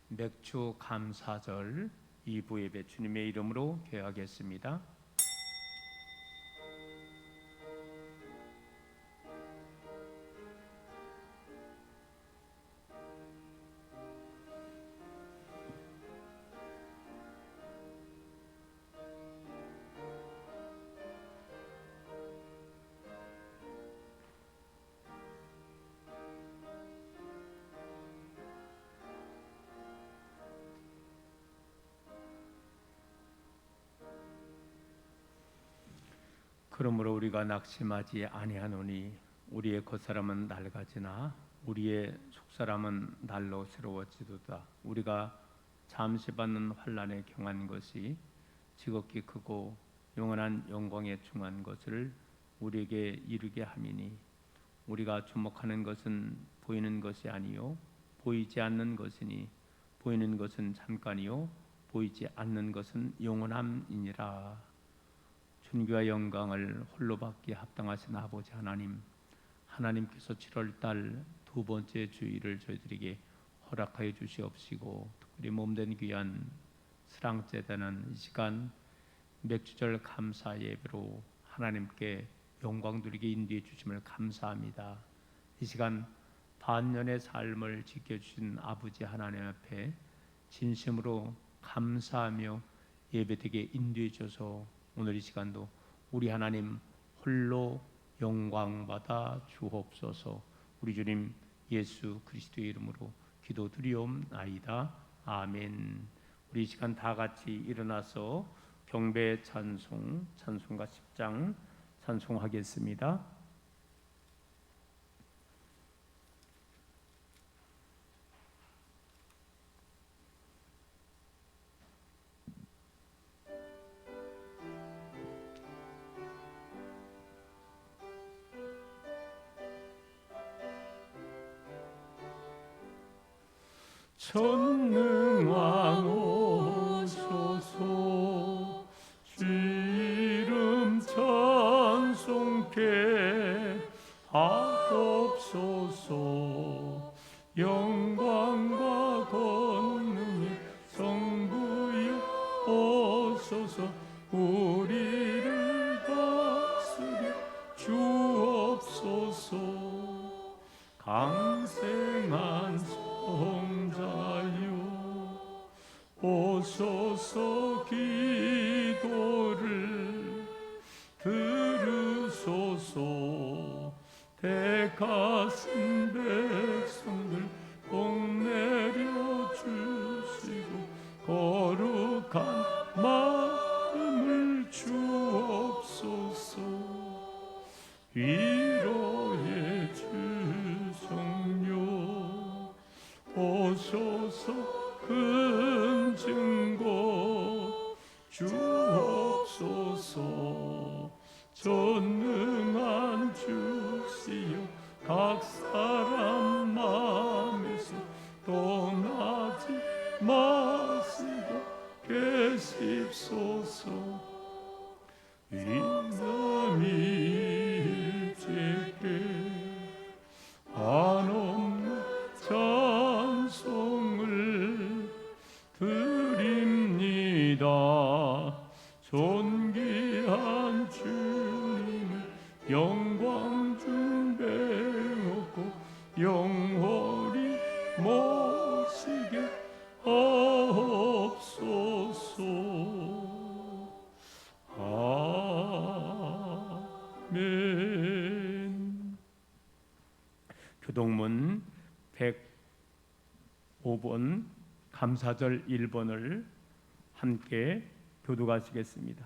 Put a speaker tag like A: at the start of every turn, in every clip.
A: 맥주 감사절 2부 예배 주님의 이름으로 개하겠습니다. 그러므로 우리가 낙심하지 아니하노니 우리의 겉사람은 낡아지나 우리의 속사람은 날로 새로워지도다. 우리가 잠시 받는 환난에 경한 것이 지극히 크고 영원한 영광에 충한 것을 우리에게 이루게 함이니 우리가 주목하는 것은 보이는 것이 아니요 보이지 않는 것이니 보이는 것은 잠깐이요 보이지 않는 것은 영원함이니라. 존귀와 영광을 홀로 받기에 합당하신 아버지 하나님께서 7월달 두 번째 주일을 저희들에게 허락하여 주시옵시고, 특별히 몸된 귀한 스랑제되는 이 시간 맥주절 감사 예배로 하나님께 영광 드리게 인도해 주심을 감사합니다. 이 시간 반년의 삶을 지켜주신 아버지 하나님 앞에 진심으로 감사하며 예배되게 인도해 주셔서 오늘 이 시간도 우리 하나님 홀로 영광받아 주옵소서. 우리 주님 예수 그리스도의 이름으로 기도드리옵나이다. 아멘. 우리 이 시간 다 같이 일어나서 경배 찬송가 10장 찬송하겠습니다. 전능왕 오소서, 주 이름 찬송케 하옵소서. 영광과 권능의 성부여 오소서. 우리를 다스려 주옵소서. 강생한 성자여 오소서. 기도를 들으소서. 택하신 백성들 복 내려 주시고 거룩한 마음을 주옵소서. 위로의 주 성령 오소서. 큰 증거 주옵소서. 전능한 주시여 각 사람 마음에서 떠나지 마시고 계십소서. 인자미 제게 한없는 찬송을 드립니다. 존귀한 주님을 영광 중배하고 영원히 모시게 하옵소서. 아멘. 교동문 105번 감사절 1번을 함께 교독하시겠습니다.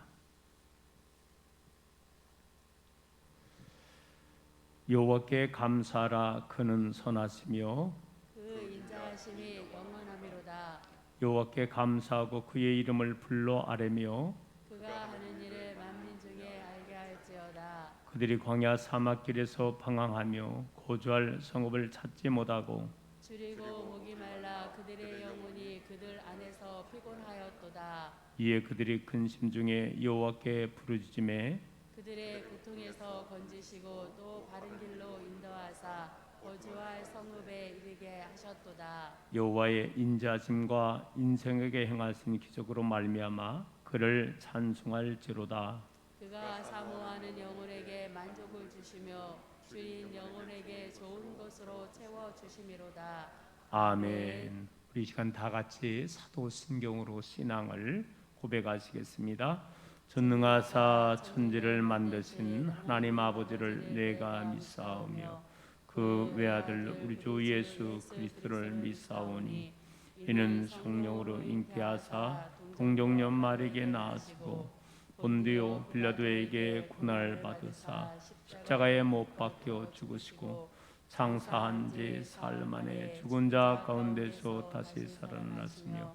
A: 여호와께 감사하라. 그는 선하시며
B: 그 인자하심이 영원하미로다.
A: 여호와께 감사하고 그의 이름을 불러 아뢰며
B: 그가 하는 일을 만민 중에 알게 할지어다.
A: 그들이 광야 사막길에서 방황하며 거주할 성읍을 찾지 못하고
B: 줄이고 목이 말라 그들의 영혼이 그들 안에서 피곤하였도다.
A: 이에 그들이 근심 중에 여호와께 부르짖음에
B: 그들의 고통에서 건지시고 또 바른 길로 인도하사 거주할 성읍에 이르게 하셨도다.
A: 여호와의 인자심과 인생에게 행하신 기적으로 말미암아 그를 찬송할지로다.
B: 그가 사모하는 영혼에게 만족을 주시며 주인 영혼에게 좋은 것으로 채워 주심이로다.
A: 아멘. 우리 이 시간 다 같이 사도신경으로 신앙을 고백하시겠습니다. 전능하사 천지를 만드신 하나님 아버지를 내가 믿사오며 그 외아들 우리 주 예수 그리스도를 믿사오니 이는 성령으로 잉태하사 동정녀 마리에게 나시고 본디오 빌라도에게 고난을 받으사 십자가에 못 박혀 죽으시고 장사한 지 사흘 만에 죽은 자 가운데서 다시 살아났으며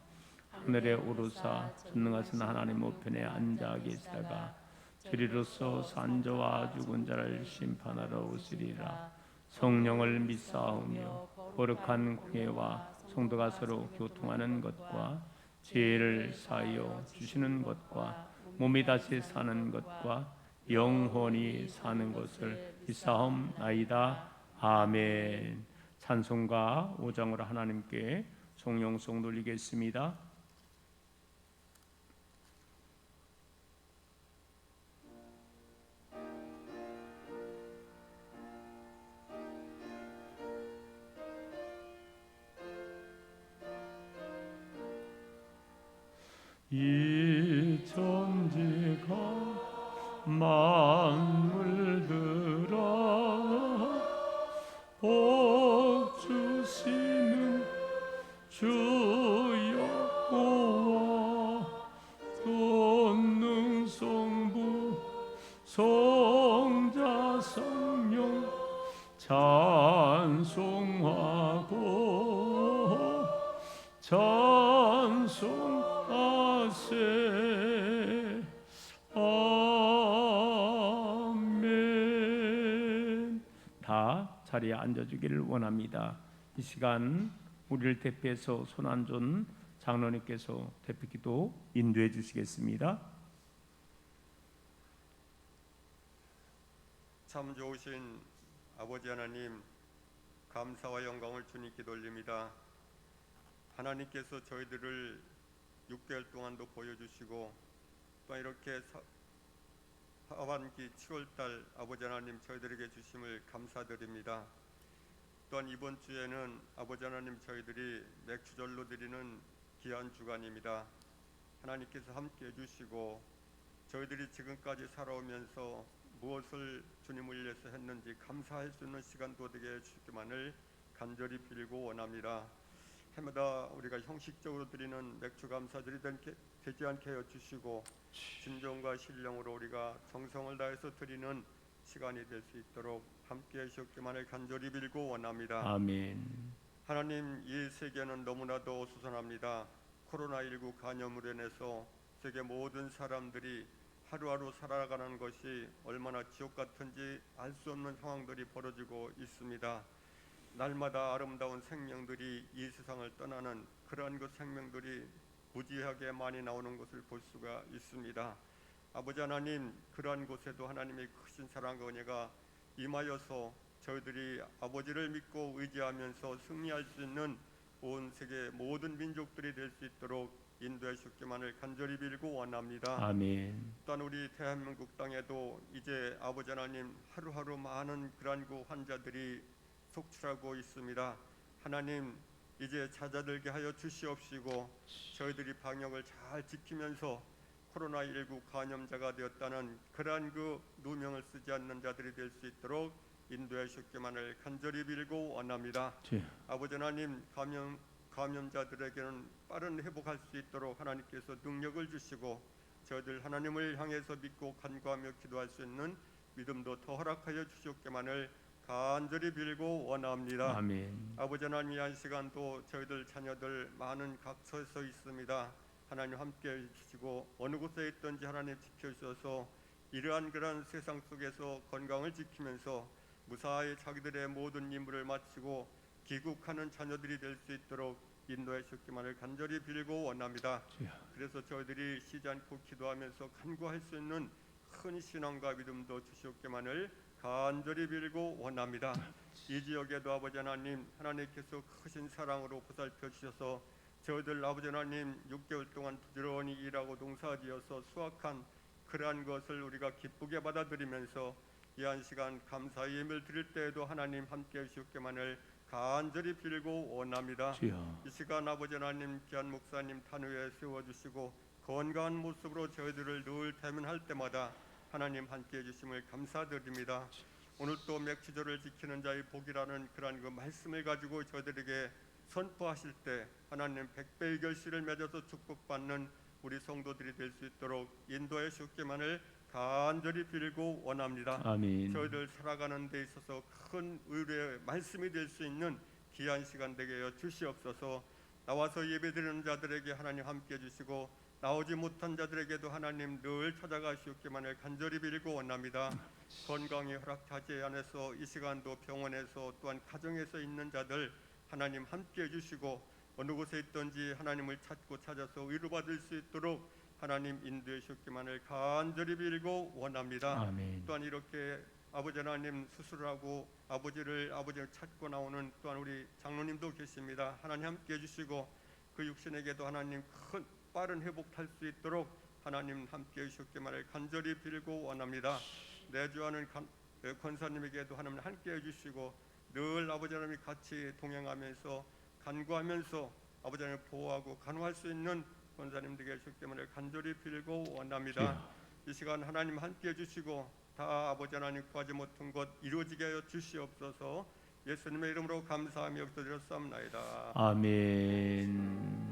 A: 하늘에 오르사 전능하신 하나님 우편에 앉아 계시다가 저리로서 산자와 죽은 자를 심판하러 오시리라. 성령을 믿사오며 거룩한 공예와 성도가 서로 교통하는 것과 죄를 사하여 주시는 것과 몸이 다시 사는 것과 영원히 사는 것을 믿사옵나이다. 아멘. 찬송가 5장으로 하나님께 송영송 돌리겠습니다. 이 천지가 만물들아 복 주시는 주 여호와 전능성부 성자 성령 찬송하고 찬송하세. 아멘. 다 자리에 앉아주기를 원합니다. 이 시간 우리를 대표해서 손안존 장로님께서 대표기도 인도해 주시겠습니다.
C: 참 좋으신 아버지 하나님, 감사와 영광을 주님께 돌립니다. 하나님께서 저희들을 6개월 동안도 보여주시고 또 이렇게 하반기 7월달 아버지 하나님 저희들에게 주심을 감사드립니다. 또한 이번 주에는 아버지 하나님 저희들이 맥주절로 드리는 귀한 주간입니다. 하나님께서 함께 해주시고 저희들이 지금까지 살아오면서 무엇을 주님을 위해서 했는지 감사할 수 있는 시간도 되게 해주시기만을 간절히 빌고 원합니다. 해마다 우리가 형식적으로 드리는 맥주 감사들이 되지 않게 하여 주시고 진정과 신령으로 우리가 정성을 다해서 드리는 시간이 될 수 있도록 함께 하시옵기만을 간절히 빌고 원합니다.
A: 아멘.
C: 하나님, 이 세계는 너무나도 어수선합니다. 코로나19 감염으로 인해서 세계 모든 사람들이 하루하루 살아가는 것이 얼마나 지옥 같은지 알 수 없는 상황들이 벌어지고 있습니다. 날마다 아름다운 생명들이 이 세상을 떠나는 그러한 그 생명들이 무지하게 많이 나오는 것을 볼 수가 있습니다. 아버지 하나님, 그러한 곳에도 하나님의 크신 사랑과 은혜가 임하여서 저희들이 아버지를 믿고 의지하면서 승리할 수 있는 온 세계 모든 민족들이 될 수 있도록 인도해 주시기만을 간절히 빌고 원합니다.
A: 아멘.
C: 또한 우리 대한민국 땅에도 이제 아버지 하나님 하루하루 많은 그러한 그 환자들이 속출하고 있습니다. 하나님, 이제 찾아들게 하여 주시옵시고 저희들이 방역을 잘 지키면서 코로나19 감염자가 되었다는 그러한 그 누명을 쓰지 않는 자들이 될 수 있도록 인도해 주시기만을 간절히 빌고 원합니다. 아버지 하나님, 감염자들에게는 빠른 회복할 수 있도록 하나님께서 능력을 주시고 저희들 하나님을 향해서 믿고 간구하며 기도할 수 있는 믿음도 더 허락하여 주시옵기만을 간절히 빌고 원합니다.
A: 아멘.
C: 아버지 하나님, 이 한 시간도 저희들 자녀들 많은 각처에서 있습니다. 하나님 함께 해주시고 어느 곳에 있든지 하나님 지켜주셔서 이러한 그러한 세상 속에서 건강을 지키면서 무사히 자기들의 모든 임무를 마치고 귀국하는 자녀들이 될 수 있도록 인도해 주시기만을 간절히 빌고 원합니다. 그래서 저희들이 쉬지 않고 기도하면서 간구할 수 있는 큰 신앙과 믿음도 주시옵기만을 간절히 빌고 원합니다. 이 지역에도 아버지 하나님, 하나님께서 크신 사랑으로 보살펴 주셔서 저희들 아버지 하나님 6개월 동안 부지런히 일하고 농사지어서 수확한 그러한 것을 우리가 기쁘게 받아들이면서 이 한 시간 감사의 예배를 드릴 때에도 하나님 함께 해주시옵기만을 간절히 빌고 원합니다.
A: 주여.
C: 이 시간 아버지 하나님 귀한 목사님 탄후에 세워주시고 건강한 모습으로 저희들을 늘 대면할 때마다 하나님 함께 해주심을 감사드립니다. 오늘 또 맥주절을 지키는 자의 복이라는 그러한 그 말씀을 가지고 저희들에게 선포하실 때 하나님 백배의 결실을 맺어서 축복받는 우리 성도들이 될 수 있도록 인도해 주시기만을 간절히 빌고 원합니다.
A: 아멘.
C: 저희들 살아가는 데 있어서 큰 의뢰의 말씀이 될 수 있는 귀한 시간 되게 하여 주시옵소서. 나와서 예배드리는 자들에게 하나님 함께 해주시고 나오지 못한 자들에게도 하나님 늘 찾아가시옵기만을 간절히 빌고 원합니다. 건강이 허락하지 않아서 이 시간도 병원에서 또한 가정에서 있는 자들 하나님 함께 해주시고 어느 곳에 있든지 하나님을 찾고 찾아서 위로받을 수 있도록 하나님 인도해 주시기만을 간절히 빌고 원합니다.
A: 아멘.
C: 또한 이렇게 아버지 하나님 수술하고 아버지를 찾고 나오는 또한 우리 장로님도 계십니다. 하나님 함께 해주시고 그 육신에게도 하나님 큰 빠른 회복할 수 있도록 하나님 함께 해주시기만을 간절히 빌고 원합니다. 내주하는 권사님에게도 하나님 함께 해주시고 늘 아버지 하나님 같이 동행하면서 간구하면서 아버지 하나님 보호하고 간호할 수 있는 권사님들에게 해주시기 때문에 간절히 빌고 원합니다. 이 시간 하나님 함께 해주시고 다 아버지 하나님 구하지 못한 것 이루어지게 하여 주시옵소서. 예수님의 이름으로 감사하며 기도드렸사옵나이다.
A: 아멘.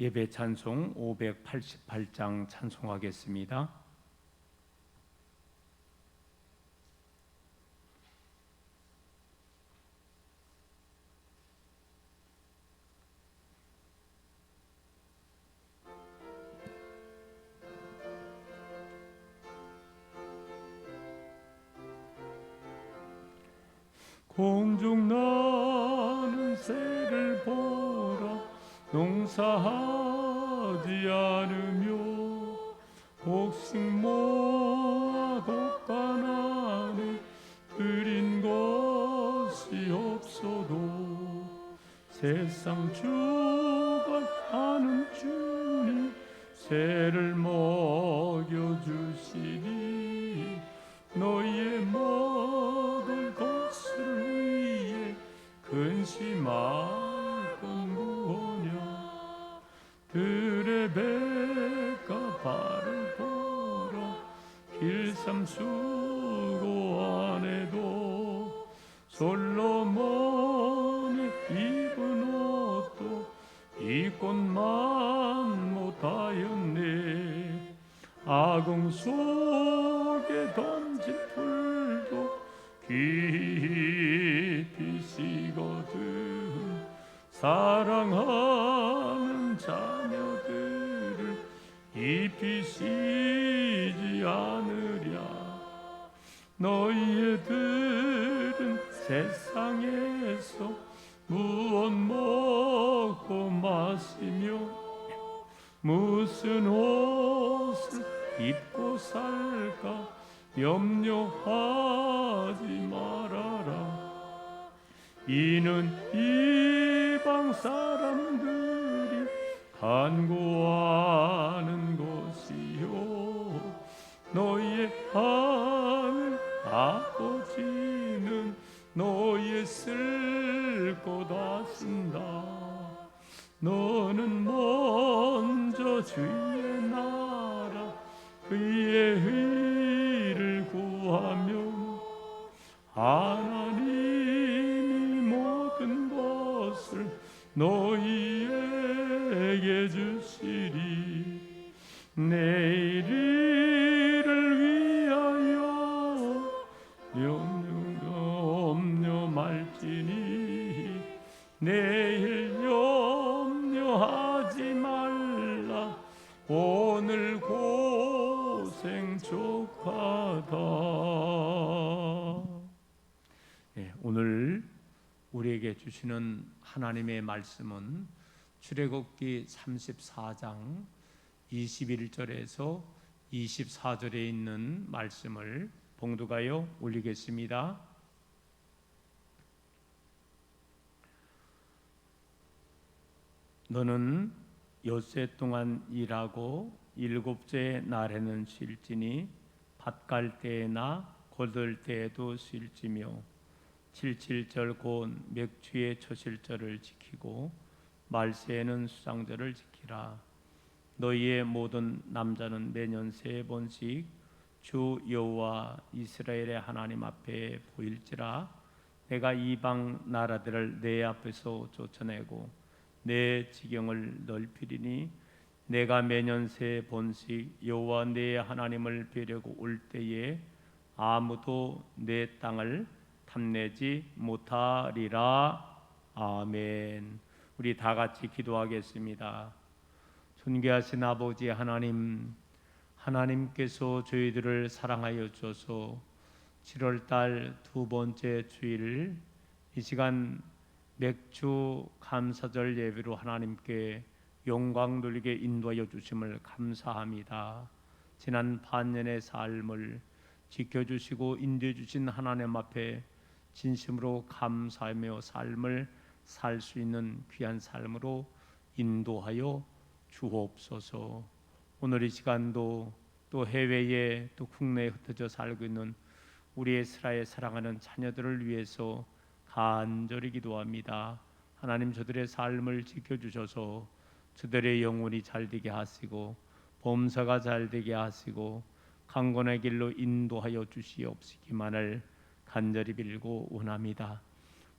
A: 예배 찬송 588장 찬송하겠습니다. 공중 나는 새를 보라 농사하지 않으며 곡식 모아 곡간 안에 들인 것이 없어도 세상 주관하는 주님 새를 먹여주시니 너희의 먹을 것을 위해 근심할 건 무엇냐. 들의 백과 발을 보라 길쌈 수고 안에도 솔로몬이 입은 옷도 입고만 못하였네. 아궁 속에 던진 풀도 깊이 식거든 사랑하는 자녀들을 잎이 시지 않으랴. 너희의 들은 세상에서 무엇 먹고 마시며 무슨 옷을 입고 살까 염려하지 말아라. 이는 이방 사람들이 간구하는 것이요 너희의 하늘 아버지는 너희의 쓸 것 아신다. 너는 먼저 주의 나라 그의 의를 구하면 하나님이 모든 것을 너희에게 주시리. 내일을 위하여 염려 말지니 오늘 고생 족하다. 네, 오늘 우리에게 주시는 하나님의 말씀은 출애굽기 34장 21절에서 24절에 있는 말씀을 봉독하여 올리겠습니다. 너는 엿새 동안 일하고 일곱째 날에는 쉴지니 밭 갈 때나 거둘 때에도 쉴지며 77절 곧 맥주의 초실절을 지키고 말세에는 수상절을 지키라. 너희의 모든 남자는 매년 3번씩 주 여호와 이스라엘의 하나님 앞에 보일지라. 내가 이방 나라들을 내 앞에서 쫓아내고 내 지경을 넓히리니 내가 매년 3번씩 여호와 내 하나님을 뵈려고 올 때에 아무도 내 땅을 탐내지 못하리라. 아멘. 우리 다 같이 기도하겠습니다. 존귀하신 아버지 하나님, 하나님께서 저희들을 사랑하여 주셔서 7월달 2번째 주일 이 시간 맥주 감사절 예배로 하나님께 영광 돌리게 인도하여 주심을 감사합니다. 지난 반년의 삶을 지켜주시고 인도해 주신 하나님 앞에 진심으로 감사하며 삶을 살 수 있는 귀한 삶으로 인도하여 주옵소서. 오늘 이 시간도 또 해외에 또 국내에 흩어져 살고 있는 우리 이스라엘 사랑하는 자녀들을 위해서 간절히 기도합니다. 하나님 저들의 삶을 지켜주셔서 저들의 영혼이 잘되게 하시고 범사가 잘되게 하시고 강건의 길로 인도하여 주시옵시기만을 간절히 빌고 원합니다.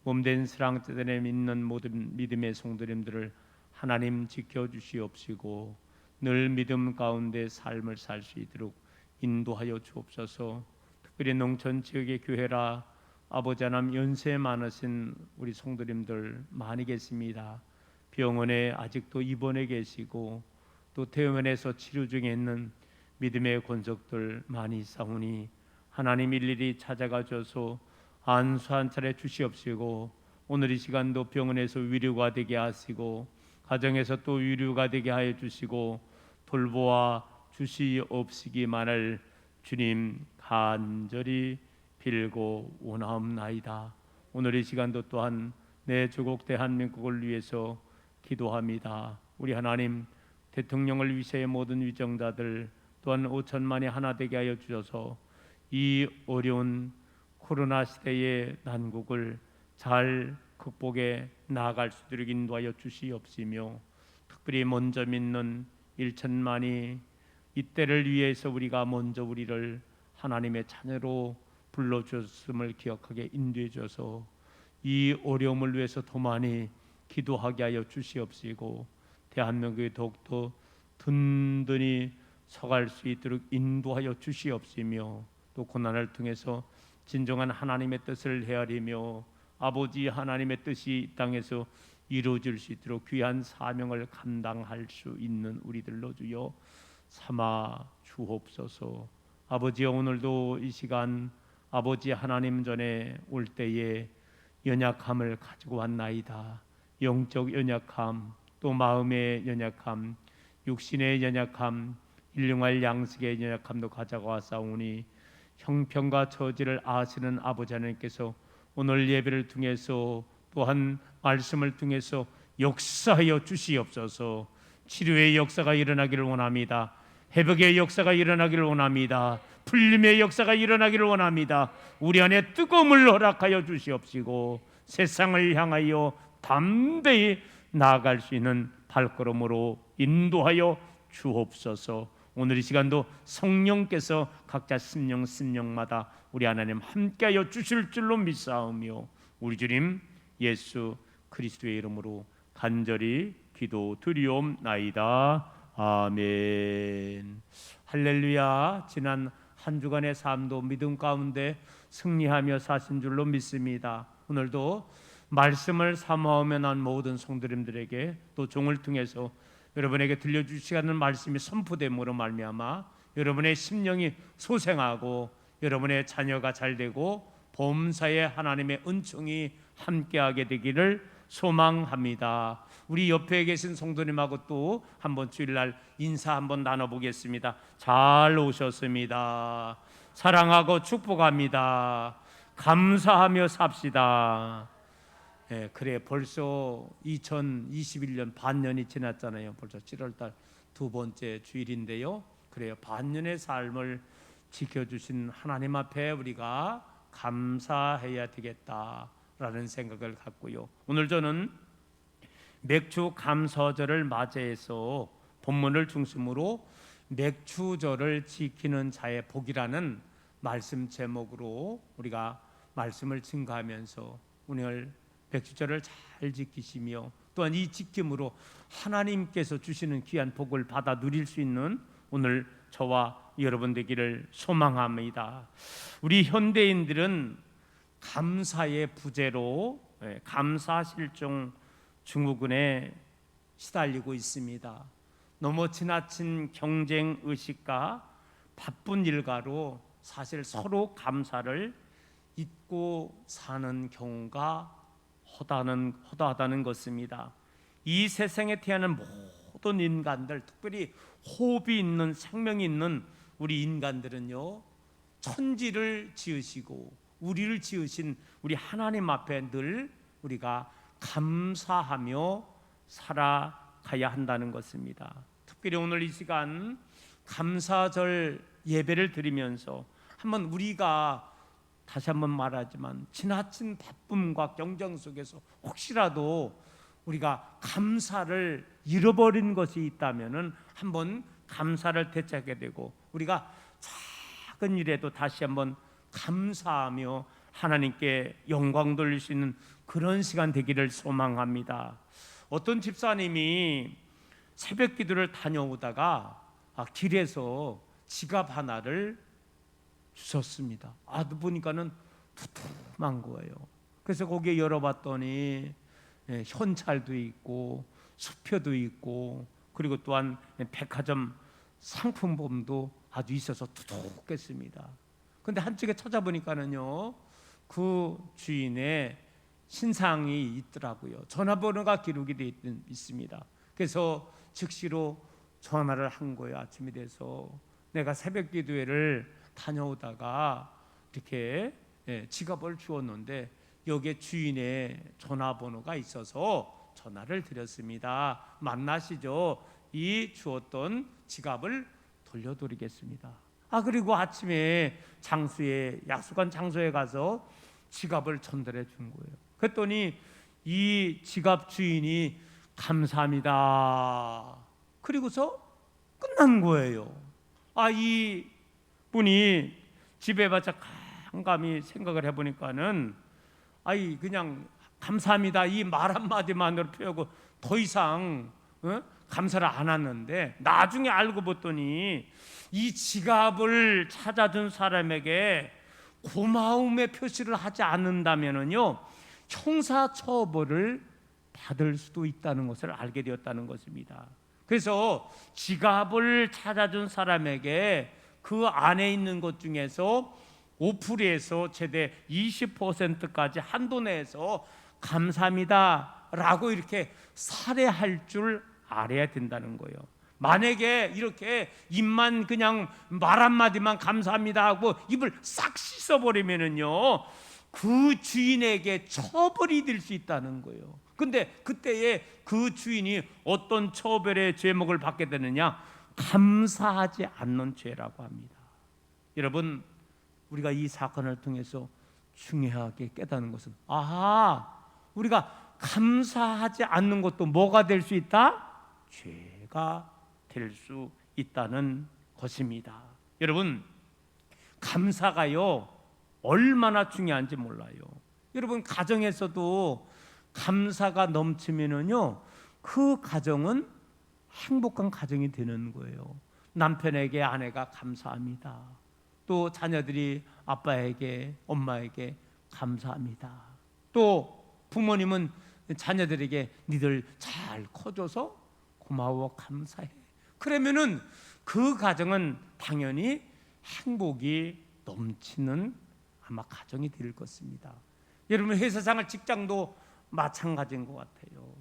A: 몸된 사랑자들의 믿는 모든 믿음의 성도님들을 하나님 지켜주시옵시고 늘 믿음 가운데 삶을 살 수 있도록 인도하여 주옵소서. 특별히 농촌 지역의 교회라 아버지 하나님 연세 많으신 우리 성도님들 많이 계십니다. 병원에 아직도 입원해 계시고 또 퇴원해서 치료 중에 있는 믿음의 권속들 많이 있사오니 하나님 일일이 찾아가 줘서 안수 한 차례 주시옵시고 오늘 이 시간도 병원에서 위로가 되게 하시고 가정에서 또 위로가 되게 하여 주시고 돌보아 주시옵시기만을 주님 간절히 빌고 원하옵나이다. 오늘 이 시간도 또한 내 조국 대한민국을 위해서 기도합니다. 우리 하나님 대통령을 위시해 모든 위정자들 또한 5천만이 하나 되게 하여 주셔서 이 어려운 코로나 시대의 난국을 잘 극복해 나아갈 수 있도록 인도하여 주시옵시며 특별히 먼저 믿는 1천만이 이때를 위해서 우리가 먼저 우리를 하나님의 자녀로 불러주셨음을 기억하게 인도해 줘서 이 어려움을 위해서 더 많이 기도하게 하여 주시옵시고 대한민국이 더욱더 든든히 서갈 수 있도록 인도하여 주시옵시며 또 고난을 통해서 진정한 하나님의 뜻을 헤아리며 아버지 하나님의 뜻이 이 땅에서 이루어질 수 있도록 귀한 사명을 감당할 수 있는 우리들로 주여 삼아 주옵소서. 아버지여 오늘도 이 시간 아버지 하나님 전에 올 때에 연약함을 가지고 왔나이다. 영적 연약함 또 마음의 연약함 육신의 연약함 일용할 양식의 연약함도 가져와 싸우니 형편과 처지를 아시는 아버지 하나님께서 오늘 예배를 통해서 또한 말씀을 통해서 역사하여 주시옵소서. 치료의 역사가 일어나기를 원합니다. 회복의 역사가 일어나기를 원합니다. 풀림의 역사가 일어나기를 원합니다. 우리 안에 뜨거움을 허락하여 주시옵시고 세상을 향하여 담대히 나아갈 수 있는 발걸음으로 인도하여 주옵소서. 오늘 이 시간도 성령께서 각자 심령마다 우리 하나님 함께하여 주실 줄로 믿사오며 우리 주님 예수 그리스도의 이름으로 간절히 기도드리옵나이다. 아멘. 할렐루야. 지난 한 주간의 삶도 믿음 가운데 승리하며 사신 줄로 믿습니다. 오늘도 말씀을 사모하며 난 모든 성도님들에게 또 종을 통해서 여러분에게 들려주시는 말씀이 선포됨으로 말미암아 여러분의 심령이 소생하고 여러분의 자녀가 잘되고 범사에 하나님의 은총이 함께하게 되기를 소망합니다. 우리 옆에 계신 성도님하고 또 한번 주일날 인사 한번 나눠보겠습니다. 잘 오셨습니다. 사랑하고 축복합니다. 감사하며 삽시다. 그래 벌써 2021년 반년이 지났잖아요. 벌써 7월달 두 번째 주일인데요. 그래요, 반년의 삶을 지켜주신 하나님 앞에 우리가 감사해야 되겠다라는 생각을 갖고요. 오늘 저는 맥주 감사절을 맞이해서 본문을 중심으로 맥주절을 지키는 자의 복이라는 말씀 제목으로 우리가 말씀을 증거하면서 오늘 맥주절을 잘 지키시며 또한 이 지킴으로 하나님께서 주시는 귀한 복을 받아 누릴 수 있는 오늘 저와 여러분 되기를 소망합니다. 우리 현대인들은 감사의 부재로 감사실종 증후군에 시달리고 있습니다. 너무 지나친 경쟁 의식과 바쁜 일가로 사실 서로 감사를 잊고 사는 경우가 허다하다는 것입니다. 이 세상에 태어난 모든 인간들, 특별히 호흡이 있는 생명이 있는 우리 인간들은요, 천지를 지으시고 우리를 지으신 우리 하나님 앞에 늘 우리가 감사하며 살아가야 한다는 것입니다. 특별히 오늘 이 시간 감사절 예배를 드리면서 한번 우리가 다시 한번 말하지만 지나친 바쁨과 경쟁 속에서 혹시라도 우리가 감사를 잃어버린 것이 있다면은 한번 감사를 되찾게 되고 우리가 작은 일에도 다시 한번 감사하며 하나님께 영광 돌릴 수 있는 그런 시간 되기를 소망합니다. 어떤 집사님이 새벽 기도를 다녀오다가 길에서 지갑 하나를 주셨습니다. 보니까는 두툼한 거예요. 그래서 거기에 열어봤더니 현찰도 있고 수표도 있고 그리고 또한 백화점 상품범도 아주 있어서 두둑했습니다. 근데 한쪽에 찾아보니까는요, 그 주인의 신상이 있더라고요. 전화번호가 기록이 되어 있습니다. 그래서 즉시로 전화를 한 거예요. 아침이 돼서 내가 새벽 기도회를 다녀오다가 이렇게 지갑을 주었는데 여기에 주인의 전화번호가 있어서 전화를 드렸습니다. 만나시죠? 이 주었던 지갑을 돌려드리겠습니다. 그리고 아침에 장소에 약속한 장소에 가서 지갑을 전달해 준 거예요. 그랬더니 이 지갑 주인이 감사합니다. 그리고서 끝난 거예요. 이 분이 집에 바짝 깜깜이 생각을 해보니까는 그냥 감사합니다 이 말 한마디만으로 표하고 더 이상 감사를 안 하는데 나중에 알고 봤더니 이 지갑을 찾아준 사람에게 고마움의 표시를 하지 않는다면은요 형사처벌을 받을 수도 있다는 것을 알게 되었다는 것입니다. 그래서 지갑을 찾아준 사람에게 그 안에 있는 것 중에서 5%에서 최대 20%까지 한도 내에서 감사합니다 라고 이렇게 살해할 줄 알아야 된다는 거예요. 만약에 이렇게 입만 그냥 말 한마디만 감사합니다 하고 입을 싹 씻어버리면은요 그 주인에게 처벌이 될 수 있다는 거예요. 근데 그때에 그 주인이 어떤 처벌의 제목을 받게 되느냐? 감사하지 않는 죄라고 합니다. 여러분, 우리가 이 사건을 통해서 중요하게 깨닫는 것은 우리가 감사하지 않는 것도 뭐가 될 수 있다? 죄가 될 수 있다는 것입니다. 여러분, 감사가요 얼마나 중요한지 몰라요. 여러분, 가정에서도 감사가 넘치면은요 그 가정은 행복한 가정이 되는 거예요. 남편에게 아내가 감사합니다. 또 자녀들이 아빠에게 엄마에게 감사합니다. 또 부모님은 자녀들에게 니들 잘 커줘서 고마워, 감사해. 그러면은 그 가정은 당연히 행복이 넘치는 아마 가정이 될 것입니다. 여러분, 회사생활 직장도 마찬가지인 것 같아요.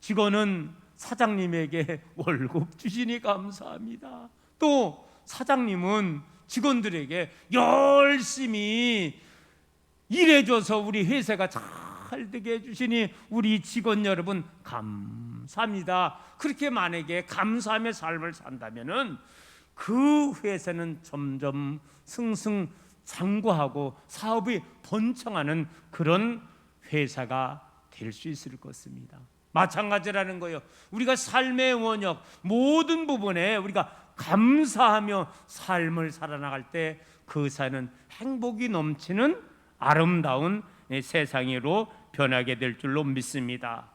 A: 직원은 사장님에게 월급 주시니 감사합니다. 또 사장님은 직원들에게 열심히 일해줘서 우리 회사가 잘 되게 해주시니 우리 직원 여러분 감사합니다. 그렇게 만약에 감사하며 삶을 산다면은 그 회사는 점점 승승장구하고 사업이 번창하는 그런 회사가 될 수 있을 것입니다. 마찬가지라는 거예요. 우리가 삶의 원역 모든 부분에 우리가 감사하며 삶을 살아나갈 때 그 사회는 행복이 넘치는 아름다운 세상으로 변하게 될 줄로 믿습니다.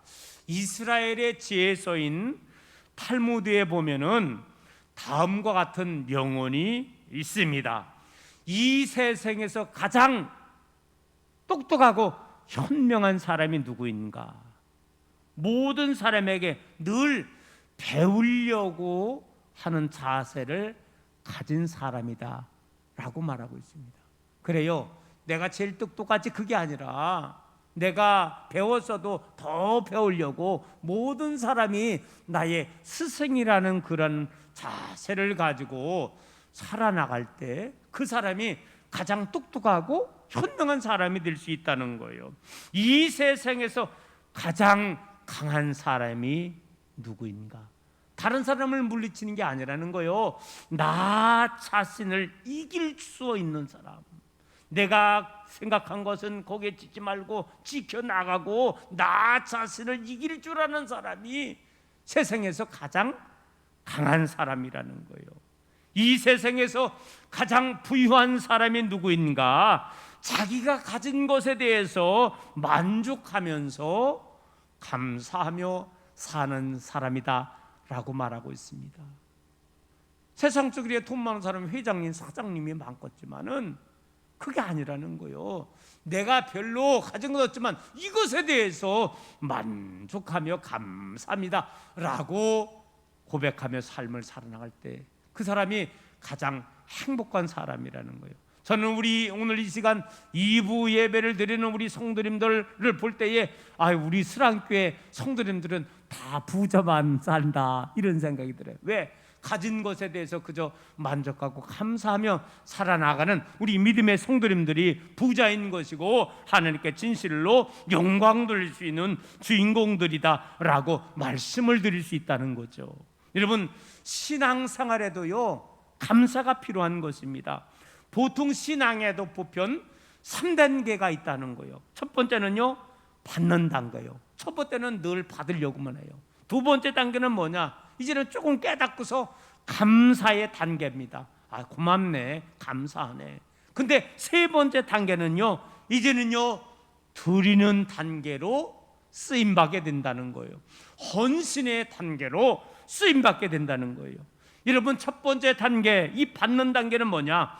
A: 이스라엘의 지혜서인 탈무드에 보면은 다음과 같은 명언이 있습니다. 이 세상에서 가장 똑똑하고 현명한 사람이 누구인가? 모든 사람에게 늘 배우려고 하는 자세를 가진 사람이다 라고 말하고 있습니다. 그래요, 내가 제일 똑똑하지 그게 아니라 내가 배웠어도 더 배우려고 모든 사람이 나의 스승이라는 그런 자세를 가지고 살아나갈 때 그 사람이 가장 똑똑하고 현명한 사람이 될 수 있다는 거예요. 이 세상에서 가장 강한 사람이 누구인가? 다른 사람을 물리치는 게 아니라는 거예요. 나 자신을 이길 수 있는 사람. 내가 생각한 것은 거기에 지지 말고 지켜나가고 나 자신을 이길 줄 아는 사람이 세상에서 가장 강한 사람이라는 거예요. 이 세상에서 가장 부유한 사람이 누구인가? 자기가 가진 것에 대해서 만족하면서 감사하며 사는 사람이다 라고 말하고 있습니다. 세상 속에 돈 많은 사람은 회장님, 사장님이 많겠지만은 그게 아니라는 거예요. 내가 별로 가진 것 없지만 이것에 대해서 만족하며 감사합니다 라고 고백하며 삶을 살아나갈 때 그 사람이 가장 행복한 사람이라는 거예요. 저는 우리 오늘 이 시간 2부 예배를 드리는 우리 성도님들을 볼 때에 우리 스랑교회 성도님들은 다 부자만 산다 이런 생각이 들어요. 왜? 가진 것에 대해서 그저 만족하고 감사하며 살아나가는 우리 믿음의 성도님들이 부자인 것이고 하나님께 진실로 영광 돌릴 수 있는 주인공들이다라고 말씀을 드릴 수 있다는 거죠. 여러분, 신앙생활에도요 감사가 필요한 것입니다. 보통 신앙에도 보편 3단계가 있다는 거예요. 첫 번째는요 받는 단계예요. 첫 번째는 늘 받으려고만 해요. 두 번째 단계는 뭐냐? 이제는 조금 깨닫고서 감사의 단계입니다. 고맙네, 감사하네. 근데 세 번째 단계는요 이제는요 드리는 단계로 쓰임받게 된다는 거예요. 헌신의 단계로 쓰임받게 된다는 거예요. 여러분, 첫 번째 단계, 이 받는 단계는 뭐냐?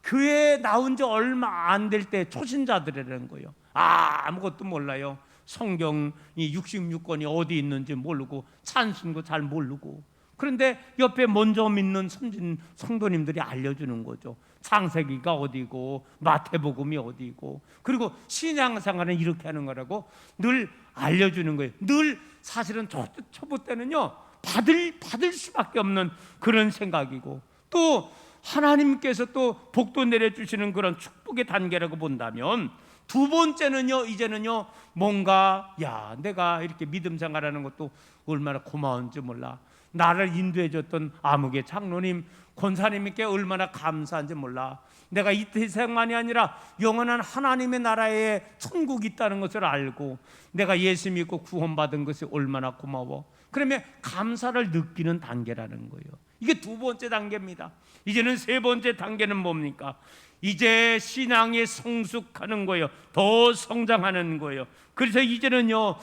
A: 교회에 나온 지 얼마 안 될 때 초신자들이라는 거예요. 아무것도 몰라요. 성경이 66권이 어디 있는지 모르고 찬송도 잘 모르고. 그런데 옆에 먼저 믿는 선진 성도님들이 알려주는 거죠. 창세기가 어디고 마태복음이 어디고, 그리고 신앙생활은 이렇게 하는 거라고 늘 알려주는 거예요. 늘 사실은 초보 때는요 받을 수밖에 없는 그런 생각이고, 또 하나님께서 또 복도 내려주시는 그런 축복의 단계라고 본다면, 두 번째는요 이제는요 뭔가 내가 이렇게 믿음 생활하는 것도 얼마나 고마운지 몰라. 나를 인도해줬던 아무개 장로님, 권사님께 얼마나 감사한지 몰라. 내가 이 세상만이 아니라 영원한 하나님의 나라에 천국이 있다는 것을 알고 내가 예수 믿고 구원받은 것이 얼마나 고마워. 그러면 감사를 느끼는 단계라는 거예요. 이게 두 번째 단계입니다. 이제는 세 번째 단계는 뭡니까? 이제 신앙이 성숙하는 거예요. 더 성장하는 거예요. 그래서 이제는요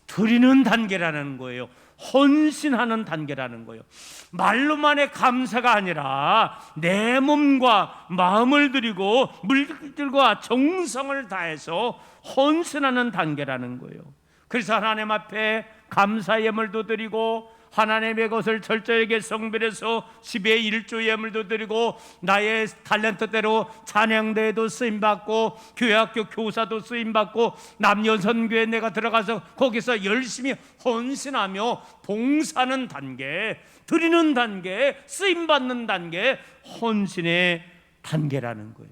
A: 드리는 단계라는 거예요. 헌신하는 단계라는 거예요. 말로만의 감사가 아니라 내 몸과 마음을 드리고 물질과 정성을 다해서 헌신하는 단계라는 거예요. 그래서 하나님 앞에 감사 예물도 드리고 하나님의 것을 철저하게 성별해서 10의 1조 예물도 드리고 나의 탤런트대로 찬양대회도 쓰임받고 교회학교 교사도 쓰임받고 남녀선교회 내가 들어가서 거기서 열심히 헌신하며 봉사하는 단계, 드리는 단계, 쓰임받는 단계, 헌신의 단계라는 거예요.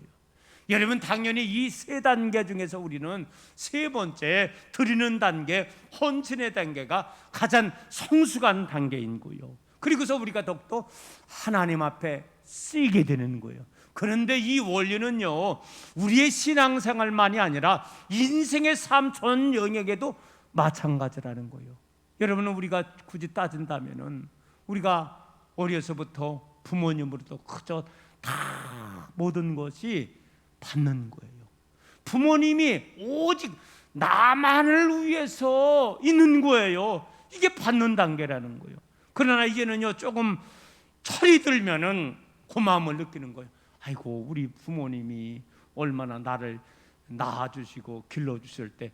A: 여러분, 당연히 이 세 단계 중에서 우리는 세 번째 드리는 단계, 헌신의 단계가 가장 성숙한 단계인 거예요. 그리고서 우리가 더욱더 하나님 앞에 쓰이게 되는 거예요. 그런데 이 원리는요, 우리의 신앙생활만이 아니라 인생의 삶 전 영역에도 마찬가지라는 거예요. 여러분은 우리가 굳이 따진다면은 우리가 어려서부터 부모님으로부터 그저 다 모든 것이 받는 거예요. 부모님이 오직 나만을 위해서 있는 거예요. 이게 받는 단계라는 거예요. 그러나 이제는요, 조금 철이 들면은 고마움을 느끼는 거예요. 아이고, 우리 부모님이 얼마나 나를 낳아주시고 길러주실 때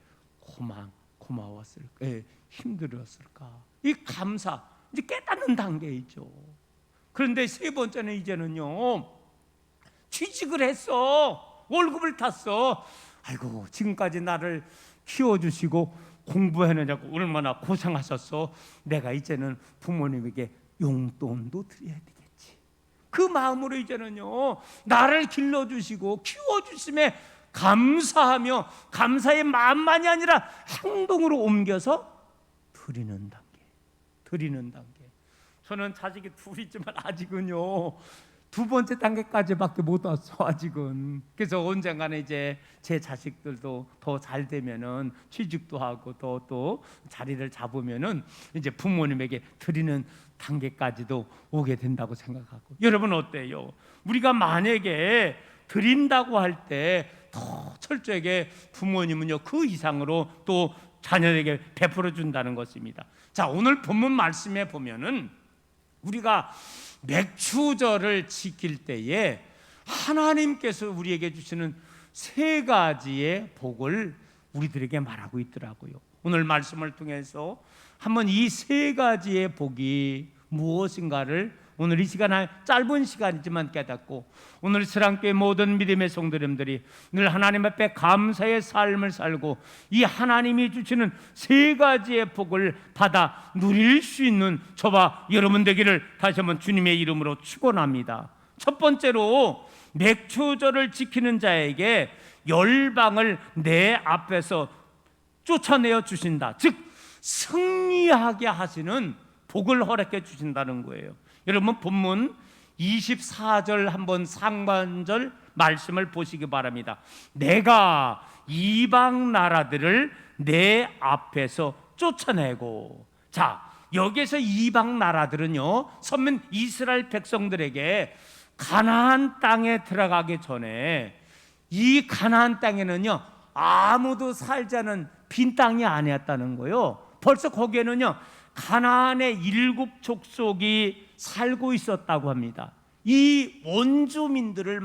A: 고마웠을까, 힘들었을까. 이 감사, 이제 깨닫는 단계이죠. 그런데 세 번째는 이제는요, 취직을 했어. 월급을 탔어. 아이고, 지금까지 나를 키워주시고 공부해내냐고 얼마나 고생하셨어. 내가 이제는 부모님에게 용돈도 드려야 되겠지. 그 마음으로 이제는요, 나를 길러주시고 키워주심에 감사하며 감사의 마음만이 아니라 행동으로 옮겨서 드리는 단계. 저는 자식이 둘이지만 아직은요, 두 번째 단계까지밖에 못 왔어, 아직은. 그래서 언젠가는 이제 제 자식들도 더 잘 되면은 취직도 하고 또 자리를 잡으면은 이제 부모님에게 드리는 단계까지도 오게 된다고 생각하고. 여러분 어때요? 우리가 만약에 드린다고 할 때 더 철저하게 부모님은요, 그 이상으로 또 자녀에게 베풀어 준다는 것입니다. 자, 오늘 본문 말씀에 보면은 우리가 맥추절을 지킬 때에 하나님께서 우리에게 주시는 세 가지의 복을 우리들에게 말하고 있더라고요. 오늘 말씀을 통해서 한번 이 세 가지의 복이 무엇인가를 오늘 이 시간, 짧은 시간이지만 깨닫고, 오늘 스랑교회 모든 믿음의 성도님들이 늘 하나님 앞에 감사의 삶을 살고 이 하나님이 주시는 세 가지의 복을 받아 누릴 수 있는 저와 여러분 되기를 다시 한번 주님의 이름으로 축원합니다. 첫 번째로, 맥추절을 지키는 자에게 열방을 내 앞에서 쫓아내어 주신다. 즉 승리하게 하시는 복을 허락해 주신다는 거예요. 여러분, 본문 24절 한번 상반절 말씀을 보시기 바랍니다. 내가 이방 나라들을 내 앞에서 쫓아내고. 자, 여기서 이방 나라들은요, 선민 이스라엘 백성들에게 가나안 땅에 들어가기 전에 이 가나안 땅에는요, 아무도 살지 않은 빈 땅이 아니었다는 거예요. 벌써 거기에는요, 가나안의 7 족속이 살고 있었다고 합니다. 이 원주민들을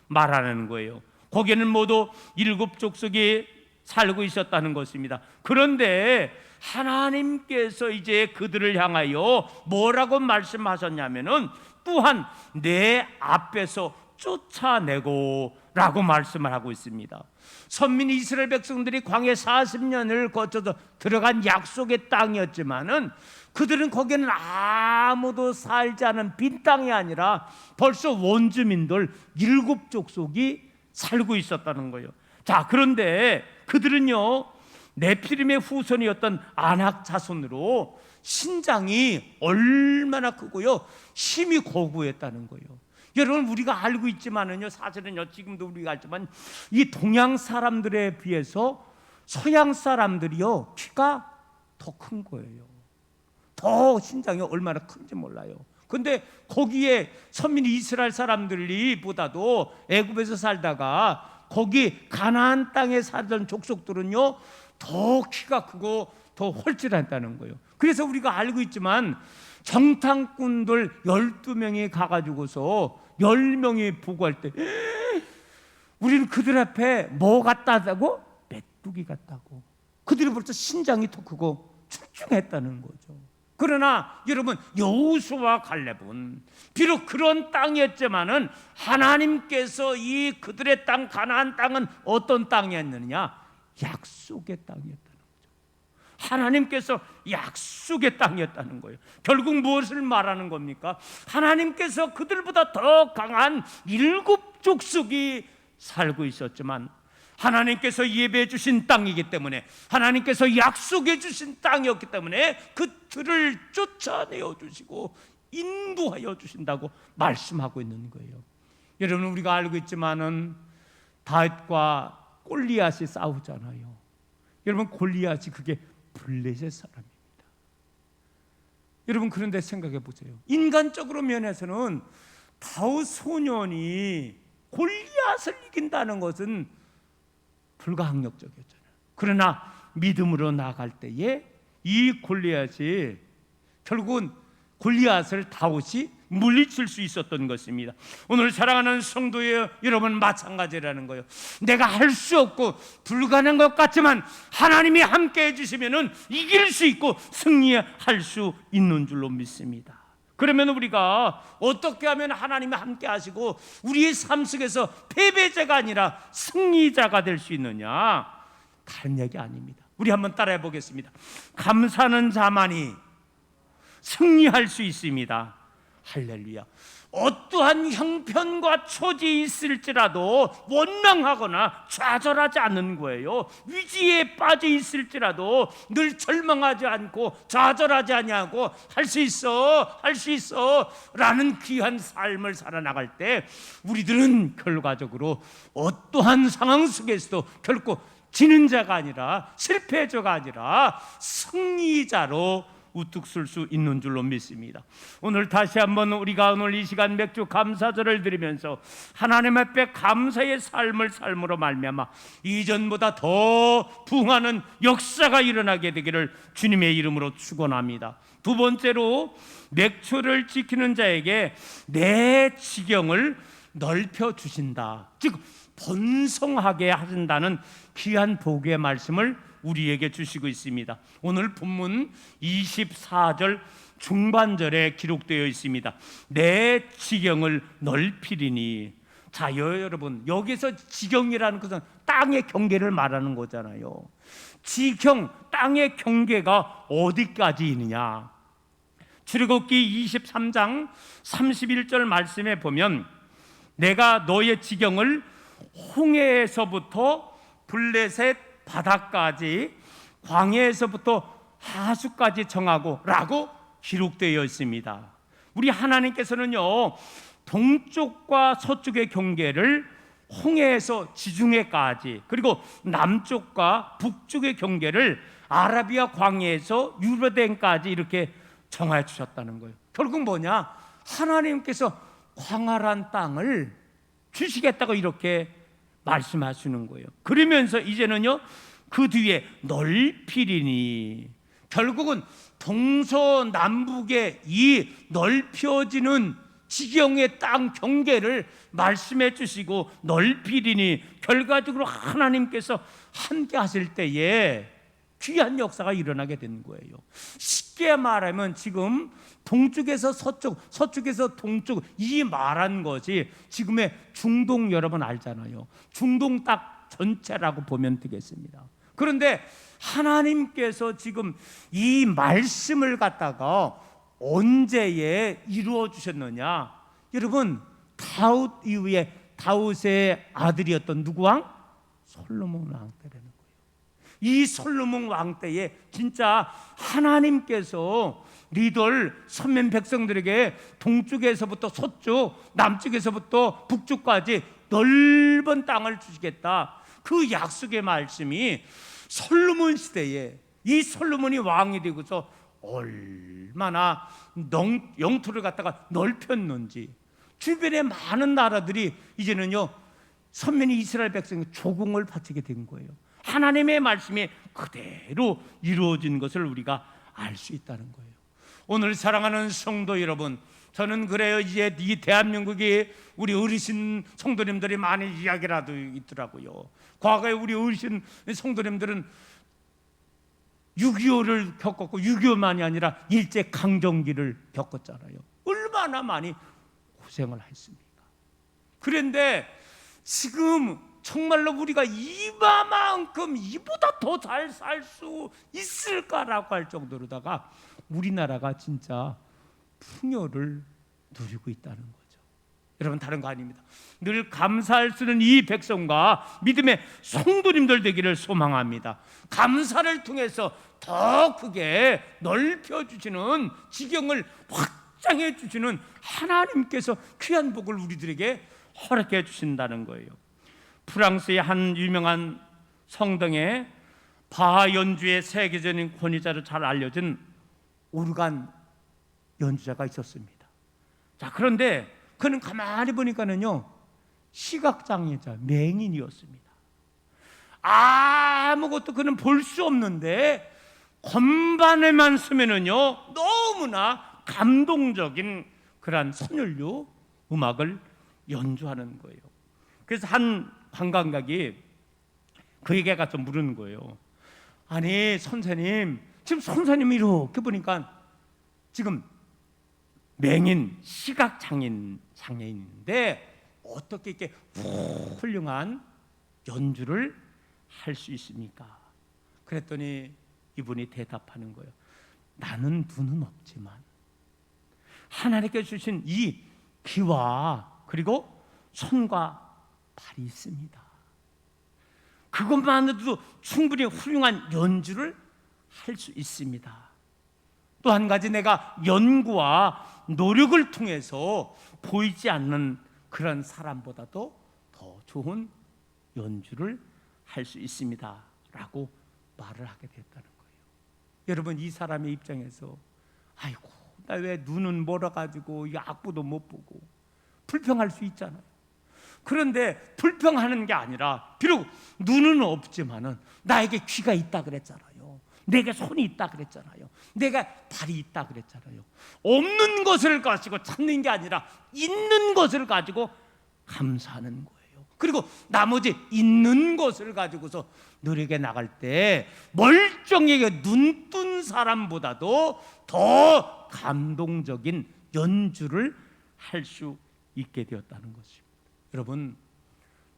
A: 말하는 거예요. 거기에는 모두 7 족속이 살고 있었다는 것입니다. 그런데 하나님께서 이제 그들을 향하여 뭐라고 말씀하셨냐면은 또한 내 앞에서 쫓아내고 라고 말씀을 하고 있습니다. 선민 이스라엘 백성들이 광야 40년을 거쳐서 들어간 약속의 땅이었지만은 그들은 거기에는 아무도 살지 않은 빈 땅이 아니라 벌써 원주민들 7 족속이 살고 있었다는 거예요. 자, 그런데 그들은요, 네피림의 후손이었던 아낙 자손으로 신장이 얼마나 크고요, 힘이 고구했다는 거예요. 여러분, 우리가 알고 있지만은요, 사실은요, 지금도 우리가 알지만 이 동양 사람들에 비해서 서양 사람들이요, 키가 더 큰 거예요. 더 신장이 얼마나 큰지 몰라요. 근데 거기에 선민 이스라엘 사람들이 보다도 애굽에서 살다가 거기 가나안 땅에 살던 족속들은요, 더 키가 크고 더 헐질했다는 거예요. 그래서 우리가 알고 있지만 정탐꾼들 12명이 가가지고서 10명이 보고할 때 우리는 그들 앞에 뭐 같다고? 메뚜기 같다고. 그들이 벌써 신장이 더 크고 출중했다는 거죠. 그러나 여러분, 여호수아와 갈렙은 비록 그런 땅이었지만은 하나님께서 이 그들의 땅 가나안 땅은 어떤 땅이었느냐? 약속의 땅이었다는 거죠. 하나님께서 약속의 땅이었다는 거예요. 결국 무엇을 말하는 겁니까? 하나님께서 그들보다 더 강한 7 족속이 살고 있었지만 하나님께서 예배해 주신 땅이기 때문에, 하나님께서 약속해 주신 땅이었기 때문에 그들을 쫓아내어 주시고 인도하여 주신다고 말씀하고 있는 거예요. 여러분, 우리가 알고 있지만은 다윗과 골리앗이 싸우잖아요. 여러분, 골리앗이 그게 블레셋 사람입니다. 여러분, 그런데 생각해 보세요. 인간적으로 면에서는 다윗 소년이 골리앗을 이긴다는 것은 불가항력적이었잖아요. 그러나 믿음으로 나아갈 때에 이 골리앗이 결국은 골리앗을 다윗이 물리칠 수 있었던 것입니다. 오늘 사랑하는 성도의 여러분, 마찬가지라는 거예요. 내가 할 수 없고 불가능한 것 같지만 하나님이 함께 해주시면 이길 수 있고 승리할 수 있는 줄로 믿습니다. 그러면 우리가 어떻게 하면 하나님이 함께 하시고 우리의 삶 속에서 패배자가 아니라 승리자가 될 수 있느냐? 다른 얘기 아닙니다. 우리 한번 따라해 보겠습니다. 감사하는 자만이 승리할 수 있습니다. 할렐루야. 어떠한 형편과 처지에 있을지라도 원망하거나 좌절하지 않는 거예요. 위기에 빠져 있을지라도 늘 절망하지 않고 좌절하지 아니하고 할 수 있어 라는 귀한 삶을 살아나갈 때 우리들은 결과적으로 어떠한 상황 속에서도 결코 지는 자가 아니라 실패자가 아니라 승리자로 우뚝 설 수 있는 줄로 믿습니다. 오늘 다시 한번 우리가 오늘 이 시간 맥주 감사절을 드리면서 하나님 앞에 감사의 삶을 삶으로 말미암아 이전보다 더 부흥하는 역사가 일어나게 되기를 주님의 이름으로 축원합니다. 두 번째로, 맥주를 지키는 자에게 내 지경을 넓혀 주신다, 즉 번성하게 하신다는 귀한 복의 말씀을 우리에게 주시고 있습니다. 오늘 본문 24절 중반절에 기록되어 있습니다. 내 지경을 넓히리니. 자, 여러분, 여기서 지경이라는 것은 땅의 경계를 말하는 거잖아요. 지경, 땅의 경계가 어디까지 있느냐? 출애굽기 23장 31절 말씀에 보면 내가 너의 지경을 홍해에서부터 블레셋 바다까지, 광야에서부터 하수까지 정하고 라고 기록되어 있습니다. 우리 하나님께서는요, 동쪽과 서쪽의 경계를 홍해에서 지중해까지, 그리고 남쪽과 북쪽의 경계를 아라비아 광야에서 유르덴까지 이렇게 정하여 주셨다는 거예요. 결국 뭐냐? 하나님께서 광활한 땅을 주시겠다고 이렇게 말씀하시는 거예요. 그러면서 이제는요, 그 뒤에 넓히리니, 결국은 동서남북의 이 넓혀지는 지경의 땅 경계를 말씀해 주시고 넓히리니, 결과적으로 하나님께서 함께 하실 때에 귀한 역사가 일어나게 되는 거예요. 쉽게 말하면 지금 동쪽에서 서쪽, 서쪽에서 동쪽, 이 말한 것이 지금의 중동, 여러분 알잖아요. 중동 딱 전체라고 보면 되겠습니다. 그런데 하나님께서 지금 이 말씀을 갖다가 언제에 이루어 주셨느냐? 여러분, 다윗 이후에 다윗의 아들이었던 누구 왕? 솔로몬 왕 때라는 거예요. 이 솔로몬 왕 때에 진짜 하나님께서 리더를 선민 백성들에게 동쪽에서부터 서쪽, 남쪽에서부터 북쪽까지 넓은 땅을 주시겠다, 그 약속의 말씀이 솔로몬 시대에 이 솔로몬이 왕이 되고서 얼마나 영토를 갖다가 넓혔는지, 주변의 많은 나라들이 이제는요, 선민이 이스라엘 백성이 조공을 바치게 된 거예요. 하나님의 말씀이 그대로 이루어진 것을 우리가 알 수 있다는 거예요. 오늘 사랑하는 성도 여러분, 저는 그래요. 이제 이 대한민국이 우리 어르신 성도님들이 많이 이야기를 하고 있더라고요. 과거에 우리 어르신 성도님들은 6.25를 겪었고 6.25만이 아니라 일제 강점기를 겪었잖아요. 얼마나 많이 고생을 했습니까? 그런데 지금 정말로 우리가 이만큼 이보다 더 잘 살 수 있을까라고 할 정도로다가 우리나라가 진짜 풍요를 누리고 있다는 거죠. 여러분, 다른 거 아닙니다. 늘 감사할 수 있는 이 백성과 믿음의 성도님들 되기를 소망합니다. 감사를 통해서 더 크게 넓혀주시는, 지경을 확장해 주시는 하나님께서 귀한 복을 우리들에게 허락해 주신다는 거예요. 프랑스의 한 유명한 성당에 바하 연주의 세계적인 권위자로 잘 알려진 오르간 연주자가 있었습니다. 자, 그런데 그는 가만히 보니까는요, 시각장애자, 맹인이었습니다. 아무것도 그는 볼 수 없는데 건반에만 서면은요, 너무나 감동적인 그러한 선율로 음악을 연주하는 거예요. 그래서 한 관광객이 그에게 가서 물은 거예요. 아니 선생님, 지금 선생님이 이렇게 보니까 지금 맹인, 장애인인데 어떻게 이렇게 훌륭한 연주를 할 수 있습니까? 그랬더니 이분이 대답하는 거예요. 나는 눈은 없지만 하나님께 주신 이 귀와 그리고 손과 발이 있습니다. 그것만으로도 충분히 훌륭한 연주를 할 수 있습니다. 또 한 가지, 내가 연구와 노력을 통해서 보이지 않는 그런 사람보다도 더 좋은 연주를 할 수 있습니다 라고 말을 하게 됐다는 거예요. 여러분, 이 사람의 입장에서 아이고, 나 왜 눈은 멀어가지고 악보도 못 보고, 불평할 수 있잖아요. 그런데 불평하는 게 아니라, 비록 눈은 없지만은 나에게 귀가 있다 그랬잖아요. 내게 손이 있다 그랬잖아요. 내가 발이 있다 그랬잖아요. 없는 것을 가지고 찾는 게 아니라 있는 것을 가지고 감사하는 거예요. 그리고 나머지 있는 것을 가지고서 노력에 나갈 때 멀쩡하게 눈뜬 사람보다도 더 감동적인 연주를 할 수 있게 되었다는 것입니다. 여러분,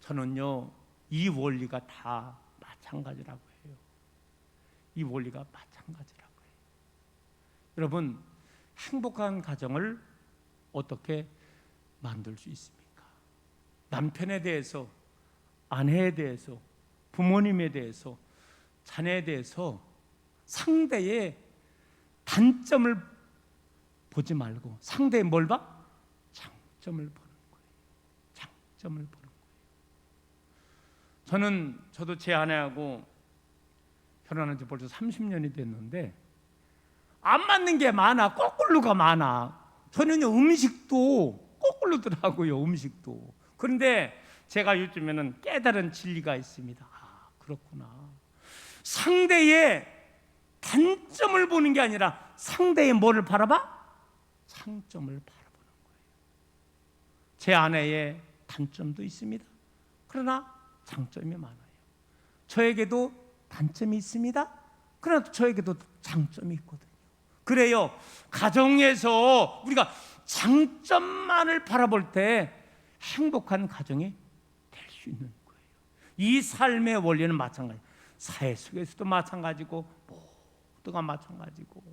A: 저는요, 이 원리가 다 마찬가지라고 해요. 이 원리가 마찬가지라고 해요. 여러분, 행복한 가정을 어떻게 만들 수 있습니까? 남편에 대해서, 아내에 대해서, 부모님에 대해서, 자녀에 대해서 상대의 단점을 보지 말고 상대의 뭘 봐? 장점을 보는 거예요. 장점을 보는 거예요. 저도 제 아내하고 결혼한 지 벌써 30년이 됐는데 안 맞는 게 많아. 거꾸로가 많아. 저는요, 음식도 거꾸로더라고요. 음식도. 그런데 제가 요즘에는 깨달은 진리가 있습니다. 아, 그렇구나. 상대의 단점을 보는 게 아니라 상대의 뭐를 바라봐? 장점을 바라보는 거예요. 제 아내의 단점도 있습니다. 그러나 장점이 많아요. 저에게도 단점이 있습니다. 그러나 저에게도 장점이 있거든요. 그래요, 가정에서 우리가 장점만을 바라볼 때 행복한 가정이 될 수 있는 거예요. 이 삶의 원리는 마찬가지, 사회 속에서도 마찬가지고 모두가 마찬가지고,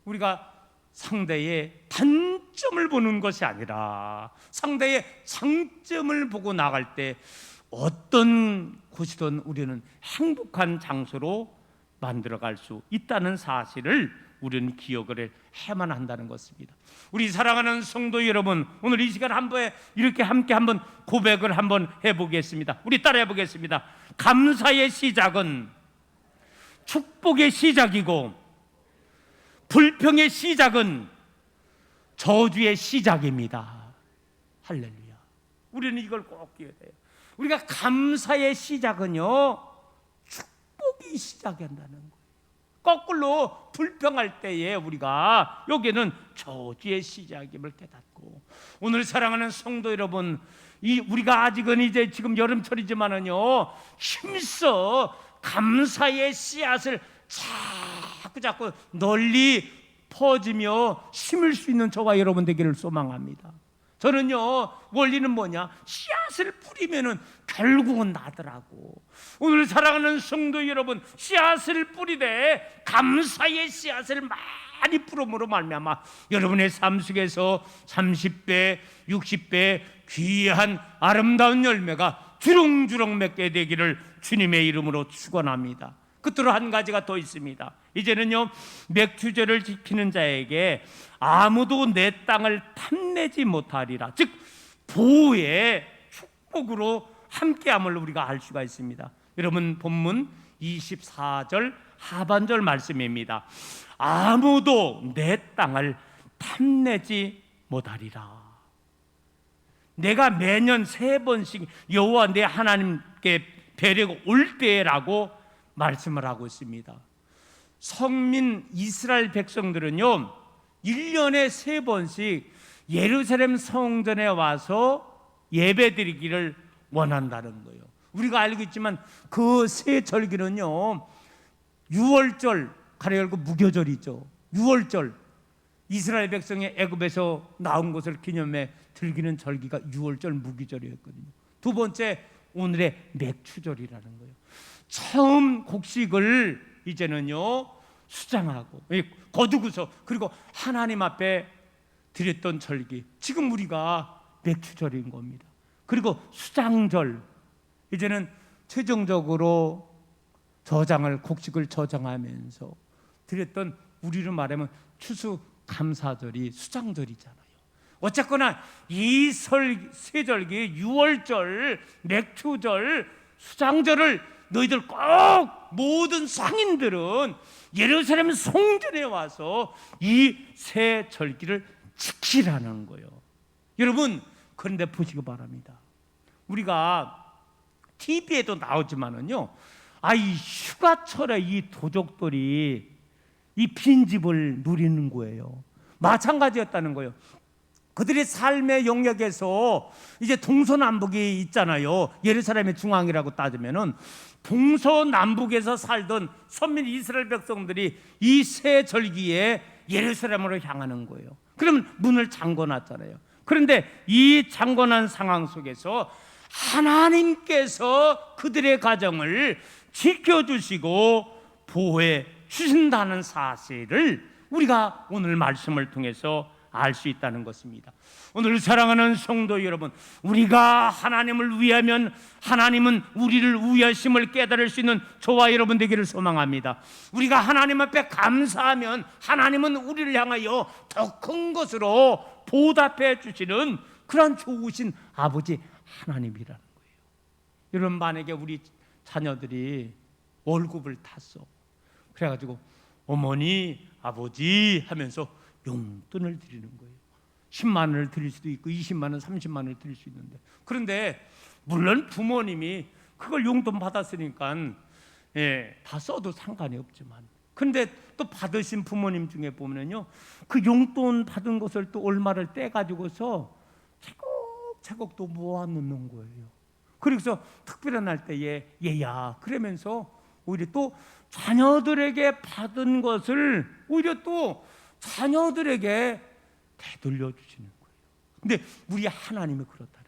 A: 우리가 상대의 단점을 보는 것이 아니라 상대의 장점을 보고 나갈 때 어떤 곳이든 우리는 행복한 장소로 만들어갈 수 있다는 사실을 우리는 기억을 해만 한다는 것입니다. 우리 사랑하는 성도 여러분, 오늘 이 시간 한번 이렇게 함께 한번 고백을 한번 해보겠습니다. 우리 따라해 보겠습니다. 감사의 시작은 축복의 시작이고 불평의 시작은 저주의 시작입니다. 할렐루야. 우리는 이걸 꼭 기억해야 돼요. 우리가 감사의 시작은요, 축복이 시작한다는 거예요. 거꾸로 불평할 때에 우리가 여기는 저주의 시작임을 깨닫고, 오늘 사랑하는 성도 여러분, 우리가 아직은 이제 지금 여름철이지만은요, 힘써 감사의 씨앗을 자꾸 널리 퍼지며 심을 수 있는 저와 여러분 되기를 소망합니다. 저는요, 원리는 뭐냐? 씨앗을 뿌리면은 결국은 나더라고. 오늘 사랑하는 성도 여러분, 씨앗을 뿌리되 감사의 씨앗을 많이 뿌림으로 말미암아 여러분의 삶 속에서 30배, 60배 귀한 아름다운 열매가 주렁주렁 맺게 되기를 주님의 이름으로 축원합니다. 끝으로 한 가지가 더 있습니다. 이제는요, 맥추제를 지키는 자에게 아무도 내 땅을 탐내지 못하리라. 즉 보호의 축복으로 함께함을 우리가 알 수가 있습니다. 여러분, 본문 24절 하반절 말씀입니다. 아무도 내 땅을 탐내지 못하리라. 내가 매년 3번씩 여호와 내 하나님께 뵈려고 올 때라고 말씀을 하고 있습니다. 성민 이스라엘 백성들은요, 1년에 3번씩 예루살렘 성전에 와서 예배드리기를 원한다는 거예요. 우리가 알고 있지만 그 세 절기는요, 유월절 가로 열고 무교절이죠. 유월절, 이스라엘 백성이 애굽에서 나온 것을 기념해 즐기는 절기가 유월절 무교절이었거든요. 두 번째, 오늘의 맥추절이라는 거예요. 처음 곡식을 이제는요 수장하고 거두고서 그리고 하나님 앞에 드렸던 절기, 지금 우리가 맥추절인 겁니다. 그리고 수장절, 이제는 최종적으로 곡식을 저장하면서 드렸던, 우리로 말하면 추수감사절이 수장절이잖아요. 어쨌거나 이 세절기, 유월절, 맥추절, 수장절을 너희들 꼭 모든 상인들은 예루살렘 성전에 와서 이 세 절기를 지키라는 거예요. 여러분, 그런데 보시기 바랍니다. 우리가 TV에도 나오지만은요, 이 휴가철에 이 도적들이 이 빈집을 누리는 거예요. 마찬가지였다는 거예요. 그들의 삶의 영역에서 이제 동서남북이 있잖아요. 예루살렘의 중앙이라고 따지면은 동서남북에서 살던 선민 이스라엘 백성들이 이 세 절기에 예루살렘으로 향하는 거예요. 그러면 문을 잠궈놨잖아요. 그런데 이 잠궈난 상황 속에서 하나님께서 그들의 가정을 지켜주시고 보호해 주신다는 사실을 우리가 오늘 말씀을 통해서 알 수 있다는 것입니다. 오늘 사랑하는 성도 여러분, 우리가 하나님을 위하면 하나님은 우리를 위하심을 깨달을 수 있는 저와 여러분 되기를 소망합니다. 우리가 하나님 앞에 감사하면 하나님은 우리를 향하여 더 큰 것으로 보답해 주시는 그런 좋으신 아버지 하나님이라는 거예요. 여러분, 만약에 우리 자녀들이 월급을 탔어, 그래가지고 어머니, 아버지 하면서 용돈을 드리는 거예요. 10만 원을 드릴 수도 있고 20만 원, 30만 원을 드릴 수 있는데, 그런데 물론 부모님이 그걸 용돈 받았으니까 다 써도 상관이 없지만, 근데 또 받으신 부모님 중에 보면요, 그 용돈 받은 것을 또 얼마를 떼가지고서 차곡차곡 또 모아놓는 거예요. 그래서 특별한 날 때에 얘야 그러면서 오히려 또 자녀들에게 받은 것을 오히려 또 자녀들에게 되돌려 주시는 거예요. 근데 우리 하나님이 그렇다는 거예요.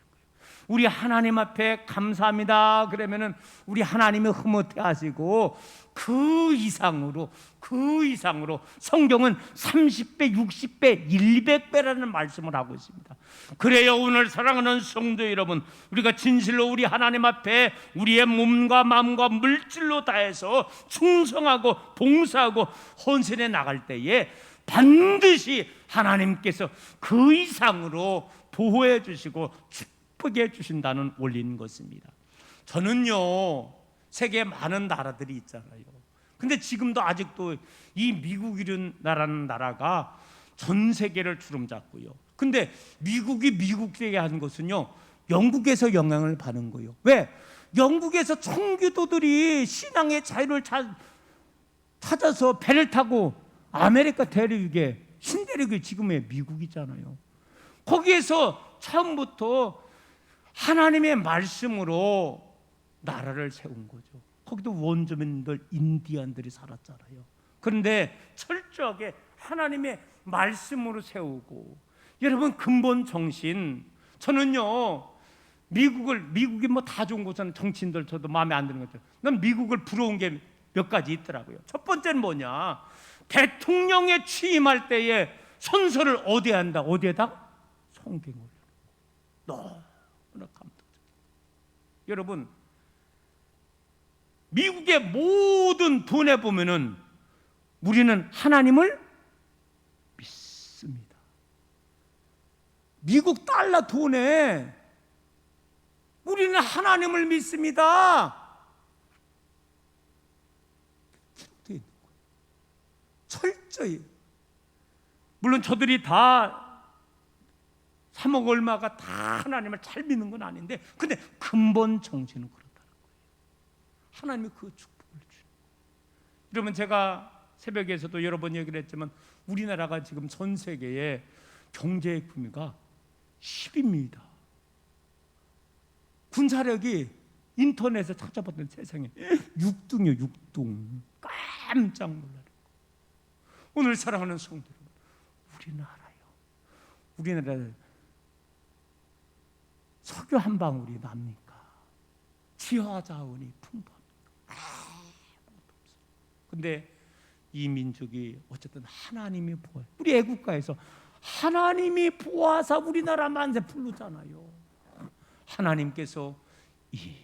A: 우리 하나님 앞에 감사합니다 그러면은 우리 하나님이 흐뭇해 하시고 그 이상으로 성경은 30배, 60배, 100배라는 말씀을 하고 있습니다. 그래요, 오늘 사랑하는 성도 여러분, 우리가 진실로 우리 하나님 앞에 우리의 몸과 마음과 물질로 다해서 충성하고 봉사하고 헌신해 나갈 때에 반드시 하나님께서 그 이상으로 보호해 주시고 축복해 주신다는 원리인 것입니다. 저는요, 세계 많은 나라들이 있잖아요. 근데 지금도 아직도 이 미국이라는 나라가 전 세계를 주름잡고요. 근데 미국이 미국되게 한 것은요, 영국에서 영향을 받는 거예요. 왜? 영국에서 청교도들이 신앙의 자유를 찾아서 배를 타고 아메리카 대륙에 신대륙이 지금의 미국이잖아요. 거기에서 처음부터 하나님의 말씀으로 나라를 세운 거죠. 거기도 원주민들 인디안들이 살았잖아요. 그런데 철저하게 하나님의 말씀으로 세우고, 여러분 근본 정신, 저는요 미국이 뭐 다 좋은 곳은 정치인들 저도 마음에 안 드는 거죠. 난 미국을 부러운 게 몇 가지 있더라고요. 첫 번째는 뭐냐, 대통령에 취임할 때에 선서를 어디에 한다? 어디에다? 성경을. 너무나 감동적. 여러분 미국의 모든 돈에 보면은 우리는 하나님을 믿습니다. 미국 달러 돈에 우리는 하나님을 믿습니다. 철저히. 물론 저들이 다 3억 얼마가 다 하나님을 잘 믿는 건 아닌데, 근데 근본 정신은 그렇다는 거예요. 하나님이 그 축복을 주는 거예요. 여러분 제가 새벽에서도 여러 번 얘기를 했지만 우리나라가 지금 전 세계의 경제 품위가 10위입니다. 군사력이 인터넷에 찾아봤더니 세상에 6등이요, 6등. 깜짝 놀라요. 오늘 사랑하는 성도 여러분, 우리나라에 석유 한 방울이 납니까? 지하 자원이 풍부합니까? 아무것도 없어요. 근데 이 민족이 어쨌든 하나님이 보아, 우리 애국가에서 하나님이 보아사 우리나라 만세 부르잖아요. 하나님께서 이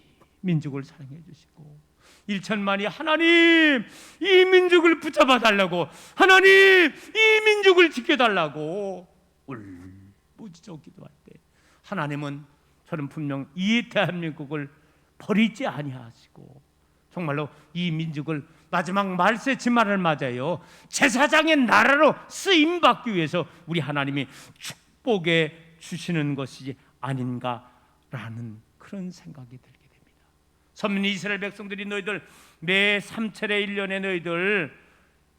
A: 민족을 사랑해 주시고 1천만이 하나님 이 민족을 붙잡아 달라고, 하나님 이 민족을 지켜달라고 울부짖어 기도할 때 하나님은 저는 분명 이 대한민국을 버리지 아니하시고 정말로 이 민족을 마지막 말세 지만을 맞아요 제사장의 나라로 쓰임받기 위해서 우리 하나님이 축복해 주시는 것이 아닌가라는 그런 생각이 들게 됩니다. 선민 이스라엘 백성들이 너희들 매 3철의 1년에 너희들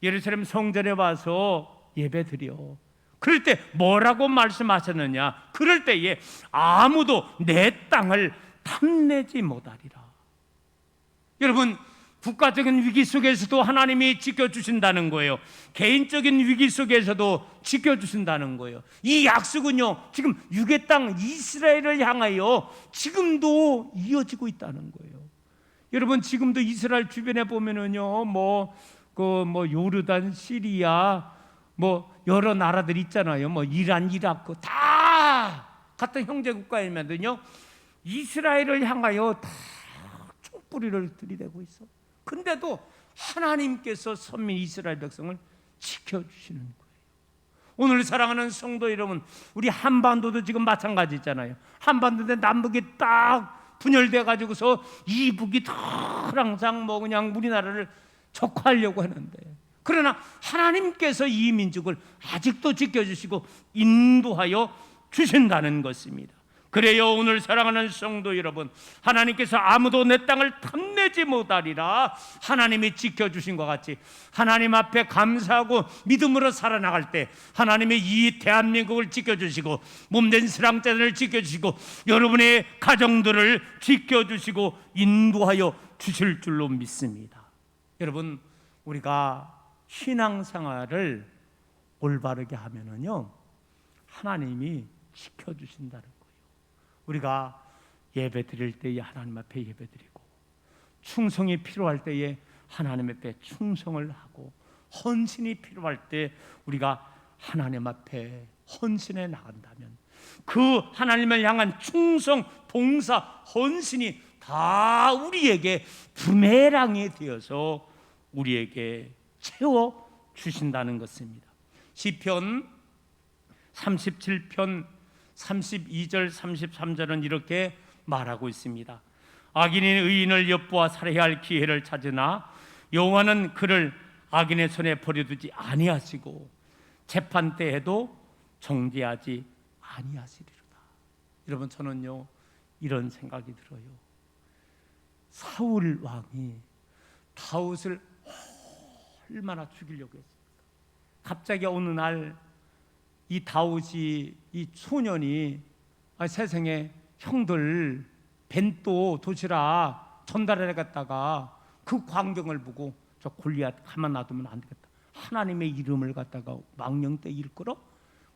A: 예루살렘 성전에 와서 예배드려. 그럴 때 뭐라고 말씀하셨느냐? 그럴 때에 아무도 내 땅을 탐내지 못하리라. 여러분 국가적인 위기 속에서도 하나님이 지켜주신다는 거예요. 개인적인 위기 속에서도 지켜주신다는 거예요. 이 약속은요 지금 유괴 땅 이스라엘을 향하여 지금도 이어지고 있다는 거예요. 여러분 지금도 이스라엘 주변에 보면은요 뭐 요르단, 시리아 뭐 여러 나라들 있잖아요. 뭐 이란, 이라크 다 같은 형제 국가이면요 이스라엘을 향하여 다 촛불이를 들이대고 있어. 근데도 하나님께서 선민 이스라엘 백성을 지켜주시는 거예요. 오늘 사랑하는 성도 여러분, 우리 한반도도 지금 마찬가지잖아요. 한반도인데 남북이 딱 분열돼 가지고서 이북이 더 항상 뭐 그냥 우리나라를 적화하려고 하는데, 그러나 하나님께서 이 민족을 아직도 지켜주시고 인도하여 주신다는 것입니다. 그래요 오늘 사랑하는 성도 여러분, 하나님께서 아무도 내 땅을 탐내지 못하리라 하나님이 지켜주신 것 같이 하나님 앞에 감사하고 믿음으로 살아나갈 때 하나님이 이 대한민국을 지켜주시고 몸된 신앙자들을 지켜주시고 여러분의 가정들을 지켜주시고 인도하여 주실 줄로 믿습니다. 여러분 우리가 신앙생활을 올바르게 하면은요 하나님이 지켜주신다는 거예요. 우리가 예배 드릴 때에 하나님 앞에 예배 드리고 충성이 필요할 때에 하나님 앞에 충성을 하고 헌신이 필요할 때 우리가 하나님 앞에 헌신해 나간다면 그 하나님을 향한 충성, 봉사, 헌신이 다 우리에게 부메랑이 되어서 우리에게 채워 주신다는 것입니다. 시편 37편 32절 33절은 이렇게 말하고 있습니다. 악인이 의인을 엿보아 살해야 할 기회를 찾으나 여호와는 그를 악인의 손에 버려두지 아니하시고 재판 때에도 정죄하지 아니하시리로다. 여러분 저는요 이런 생각이 들어요. 사울 왕이 다윗을 얼마나 죽이려고 했습니까? 갑자기 어느 날 이 다윗이 이 소년이 세상에 형들 벤또 도시락 전달해 갔다가 그 광경을 보고 저 골리앗 가만 놔두면 안 되겠다. 하나님의 이름을 갖다가 망령때 일끌어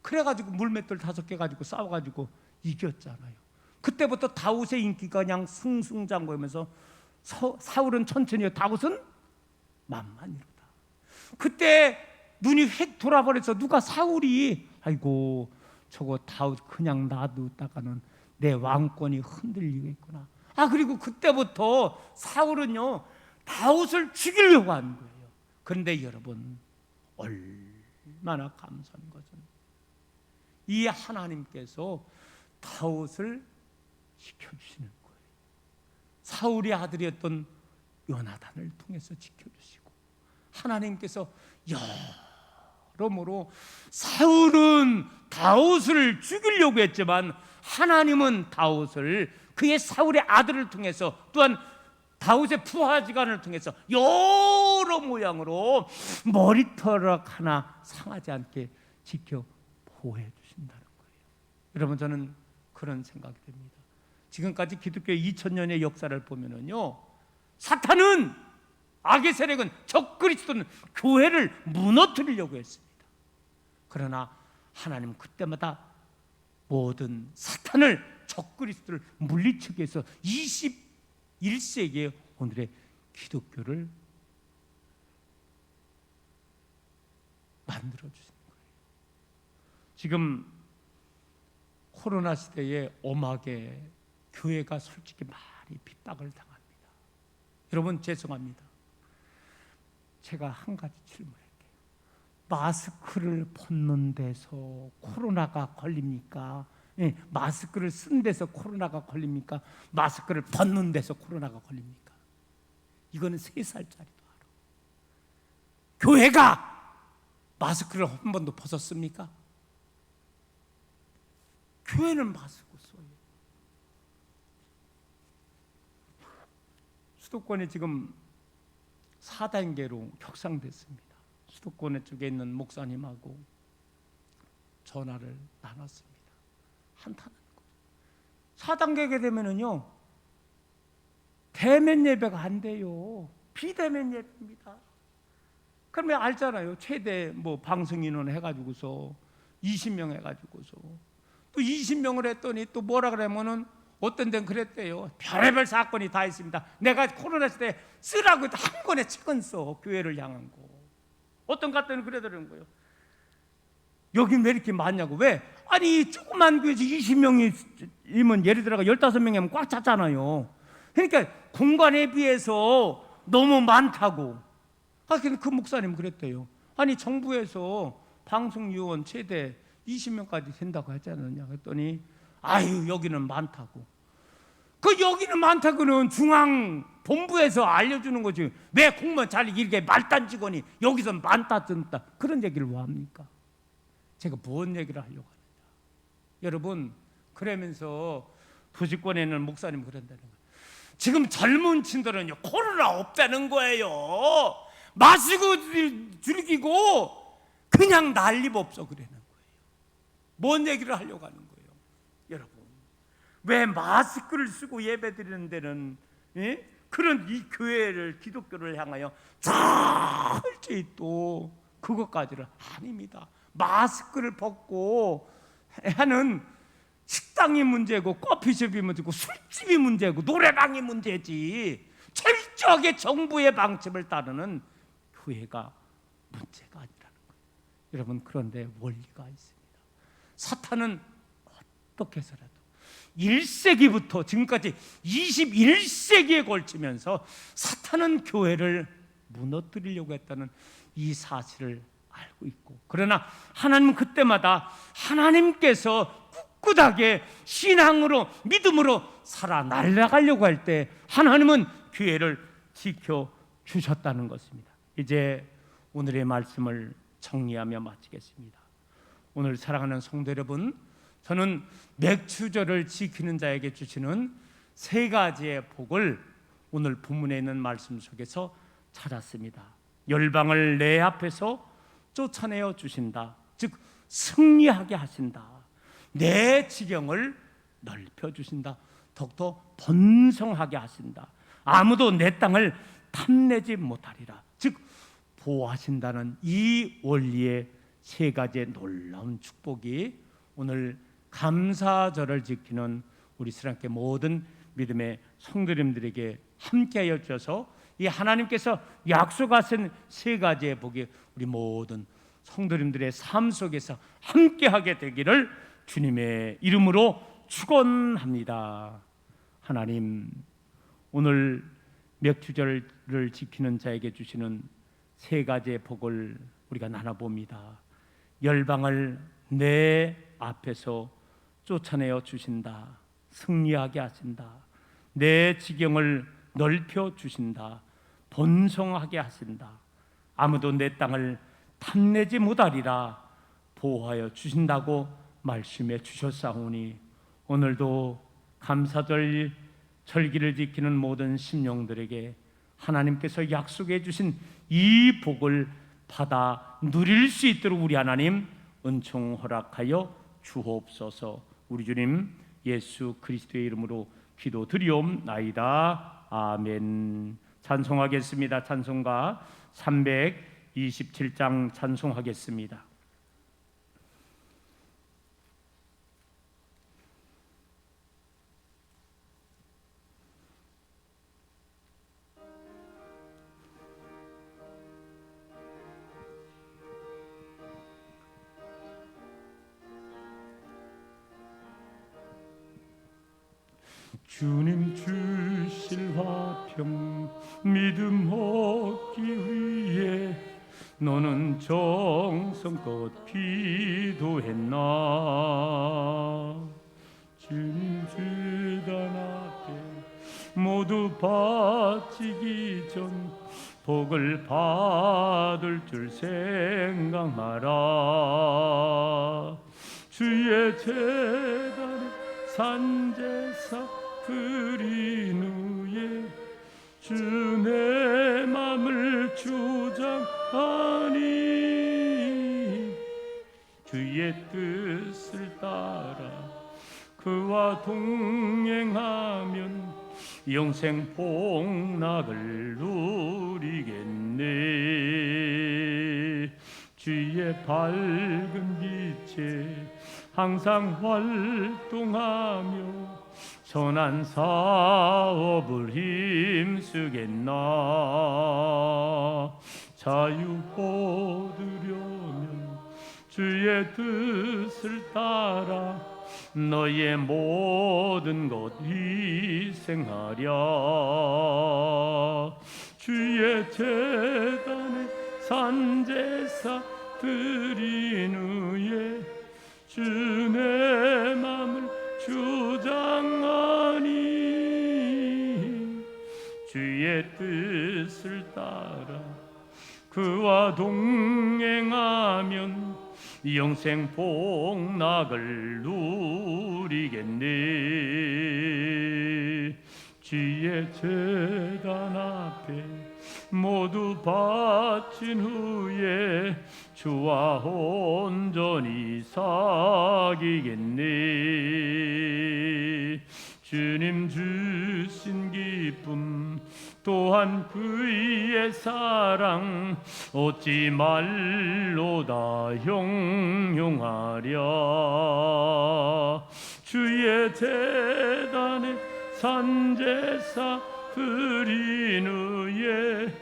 A: 그래가지고 물맷돌 5개 가지고 싸워가지고 이겼잖아요. 그때부터 다윗의 인기가 그냥 승승장구하면서 사울은 천천히요, 다윗은 만만이로다. 그때 눈이 휙 돌아버려서 누가 사울이 아이고 저거 다윗 그냥 놔두다가는 내 왕권이 흔들리겠구나. 그리고 그때부터 사울은요 다윗을 죽이려고 하는 거예요. 그런데 여러분 얼마나 감사한 것은 이 하나님께서 다윗을 지켜주시는 거예요. 사울의 아들이었던 요나단을 통해서 지켜주시고 하나님께서 여러모로 사울은 다윗을 죽이려고 했지만 하나님은 다윗을 그의 사울의 아들을 통해서 또한 다윗의 부하지간을 통해서 여러 모양으로 머리털락 하나 상하지 않게 지켜 보호해 주신다는 거예요. 여러분 저는 그런 생각이 듭니다. 지금까지 기독교 2000년의 역사를 보면은요 사탄은 악의 세력은 적그리스도는 교회를 무너뜨리려고 했습니다. 그러나 하나님 그때마다 모든 사탄을 적그리스도를 물리치기 위해서 21세기의 오늘의 기독교를 만들어 주신 거예요. 지금 코로나 시대에 엄하게 교회가 솔직히 많이 핍박을 당합니다. 여러분 죄송합니다. 제가 한 가지 질문할게요. 마스크를 벗는 데서 코로나가 걸립니까? 마스크를 쓴 데서 코로나가 걸립니까? 마스크를 벗는 데서 코로나가 걸립니까? 이거는 3살짜리도 알아. 교회가 마스크를 한 번도 벗었습니까? 교회는 마스크 써요. 수도권에 지금 4단계로 격상됐습니다. 수도권 쪽에 있는 목사님하고 전화를 나눴습니다. 한탄하는 거죠. 4단계가 되면은요 대면 예배가 안 돼요. 비대면 예배입니다. 그러면 알잖아요. 최대 뭐 방송 인원 해가지고서 20명 해가지고서 또 20명을 했더니 또 뭐라 그러면은 어떤 데는 그랬대요. 별의별 사건이 다 있습니다. 내가 코로나 시대에 쓰라고 해도 한 권에 책은 써. 교회를 향한 거. 어떤 것 때는 그러더라는 거예요. 여긴 왜 이렇게 많냐고. 왜? 아니 조그만 교회에서 20명이면 예를 들어가 15명이면 꽉 찼잖아요. 그러니까 공간에 비해서 너무 많다고. 근데 그 목사님 그랬대요. 아니 정부에서 방송요원 최대 20명까지 된다고 하지 않았냐 그랬더니 아유 여기는 많다고. 그 여기는 많다고는 중앙 본부에서 알려주는 거지. 왜 공무원 잘 이렇게 말단 직원이 여기서 많다 뜬다 그런 얘기를 왜 합니까? 제가 무슨 얘기를 하려고 합니다. 여러분 그러면서 부지권에 있는 목사님 그런다는 거예요. 지금 젊은 층들은요 코로나 없다는 거예요. 마시고 즐기고 그냥 난리법석 그러는 거예요. 뭔 얘기를 하려고 하는 거예요? 여러분 왜 마스크를 쓰고 예배드리는 데는 그런 이 교회를 기독교를 향하여 철저히 또 그것까지는 아닙니다. 마스크를 벗고 하는 식당이 문제고 커피숍이 문제고 술집이 문제고 노래방이 문제지 철저하게 정부의 방침을 따르는 교회가 문제가 아니라는 거예요. 여러분 그런데 원리가 있습니다. 사탄은 어떻게 해서라도 1세기부터 지금까지 21세기에 걸치면서 사탄은 교회를 무너뜨리려고 했다는 이 사실을 알고 있고 그러나 하나님은 그때마다 하나님께서 꿋꿋하게 신앙으로 믿음으로 살아 날아가려고 할 때 하나님은 교회를 지켜주셨다는 것입니다. 이제 오늘의 말씀을 정리하며 마치겠습니다. 오늘 사랑하는 성도 여러분, 저는 맥추절을 지키는 자에게 주시는 3가지의 복을 오늘 본문에 있는 말씀 속에서 찾았습니다. 열방을 내 앞에서 쫓아내어 주신다. 즉 승리하게 하신다. 내 지경을 넓혀 주신다. 더욱더 번성하게 하신다. 아무도 내 땅을 탐내지 못하리라. 즉 보호하신다는 이 원리의 세 가지의 놀라운 축복이 오늘 감사절을 지키는 우리 스랑께 모든 믿음의 성도님들에게 함께하여 주셔서 이 하나님께서 약속하신 세 가지의 복이 우리 모든 성도님들의 삶 속에서 함께하게 되기를 주님의 이름으로 축원합니다. 하나님, 오늘 맥주절을 지키는 자에게 주시는 세 가지의 복을 우리가 나눠봅니다. 열방을 내 앞에서 쫓아내어 주신다. 승리하게 하신다. 내 지경을 넓혀 주신다. 번성하게 하신다. 아무도 내 땅을 탐내지 못하리라 보호하여 주신다고 말씀해 주셨사오니 오늘도 감사절 절기를 지키는 모든 심령들에게 하나님께서 약속해 주신 이 복을 받아 누릴 수 있도록 우리 하나님 은총 허락하여 주옵소서. 우리 주님 예수 그리스도의 이름으로 기도드리옵나이다. 아멘. 찬송하겠습니다. 찬송가 327장 찬송하겠습니다. 주님 주실 화평 믿음 얻기 위해 너는 정성껏 기도했나. 주님 주단 앞에 모두 바치기 전 복을 받을 줄 생각하라. 주의 제단에 산제사 드린 후에 주 내 맘을 주장하니 주의 뜻을 따라 그와 동행하면 영생 복락을 누리겠네. 주의 밝은 빛에 항상 활동하며 선한 사업을 힘쓰겠나. 자유 얻으려면 주의 뜻을 따라 너의 모든 것 희생하랴. 주의 제단에 산제사 드린 후에 주 내 맘을 주장하니 주의 뜻을 따라 그와 동행하면 영생 복락을 누리겠네. 주의 제단 앞에 모두 바친 후에 주와 온전히 사귀겠네. 주님 주신 기쁨 또한 그의 사랑 어찌 말로다 형용하랴. 주의 제단에 산제사 드린 후에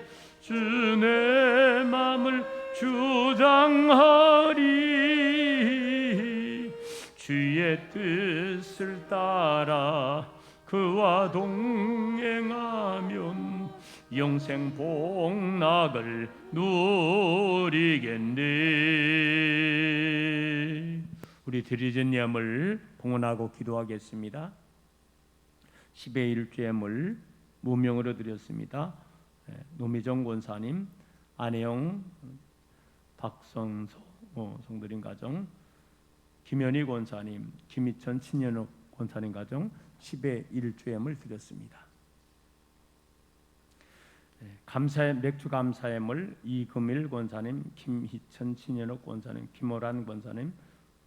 A: 주 내 맘을 주장하리. 주의 뜻을 따라 그와 동행하면 영생 복락을 누리겠네. 우리 드리는 예물 봉헌하고 기도하겠습니다. 10의 1주예물 무명으로 드렸습니다. 노미정 권사님, 안혜영, 박성서 성도님 가정, 김현희 권사님, 김희천 친현옥 권사님 가정 10의 1주예물 드렸습니다. 감사의 맥주 감사예물 이금일 권사님, 김희천 친현옥 권사님, 김호란 권사님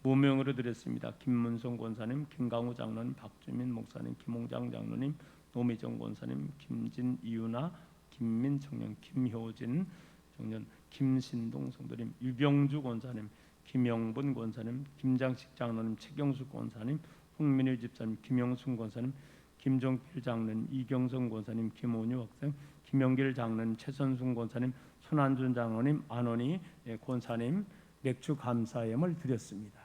A: 무명으로 드렸습니다. 김문성 권사님, 김강우 장로님, 박주민 목사님, 김홍장 장로님, 노미정 권사님, 김진 이유나 김민 청년 김효진 청년 김신동 성도님, 유병주 권사님, 김영분 권사님, 김장식 장로님, 최경수 권사님, 홍민희 집사님, 김영순 권사님, 김종필 장로님, 이경성 권사님, 김원유 학생, 김영길 장로님, 최선순 권사님, 손한준 장로님, 안원희 권사님 맥주 감사예물 드렸습니다.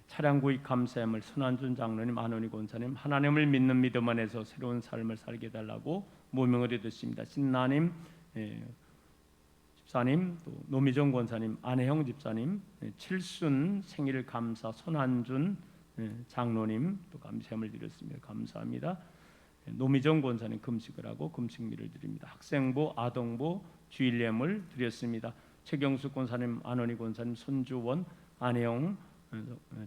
A: 차량 구입 감사예물 손한준 장로님, 안원희 권사님, 하나님을 믿는 믿음 안에서 새로운 삶을 살게 해달라고 모명을 해드렸습니다. 신나님 집사님, 또 노미정 권사님, 안혜영 집사님, 칠순 생일 감사 손한준 장로님 또 감사함을 드렸습니다. 감사합니다. 노미정 권사님 금식을 하고 금식미를 드립니다. 학생부, 아동부 주일 예물 드렸습니다. 최경수 권사님, 안원희 권사님, 손주원, 안혜영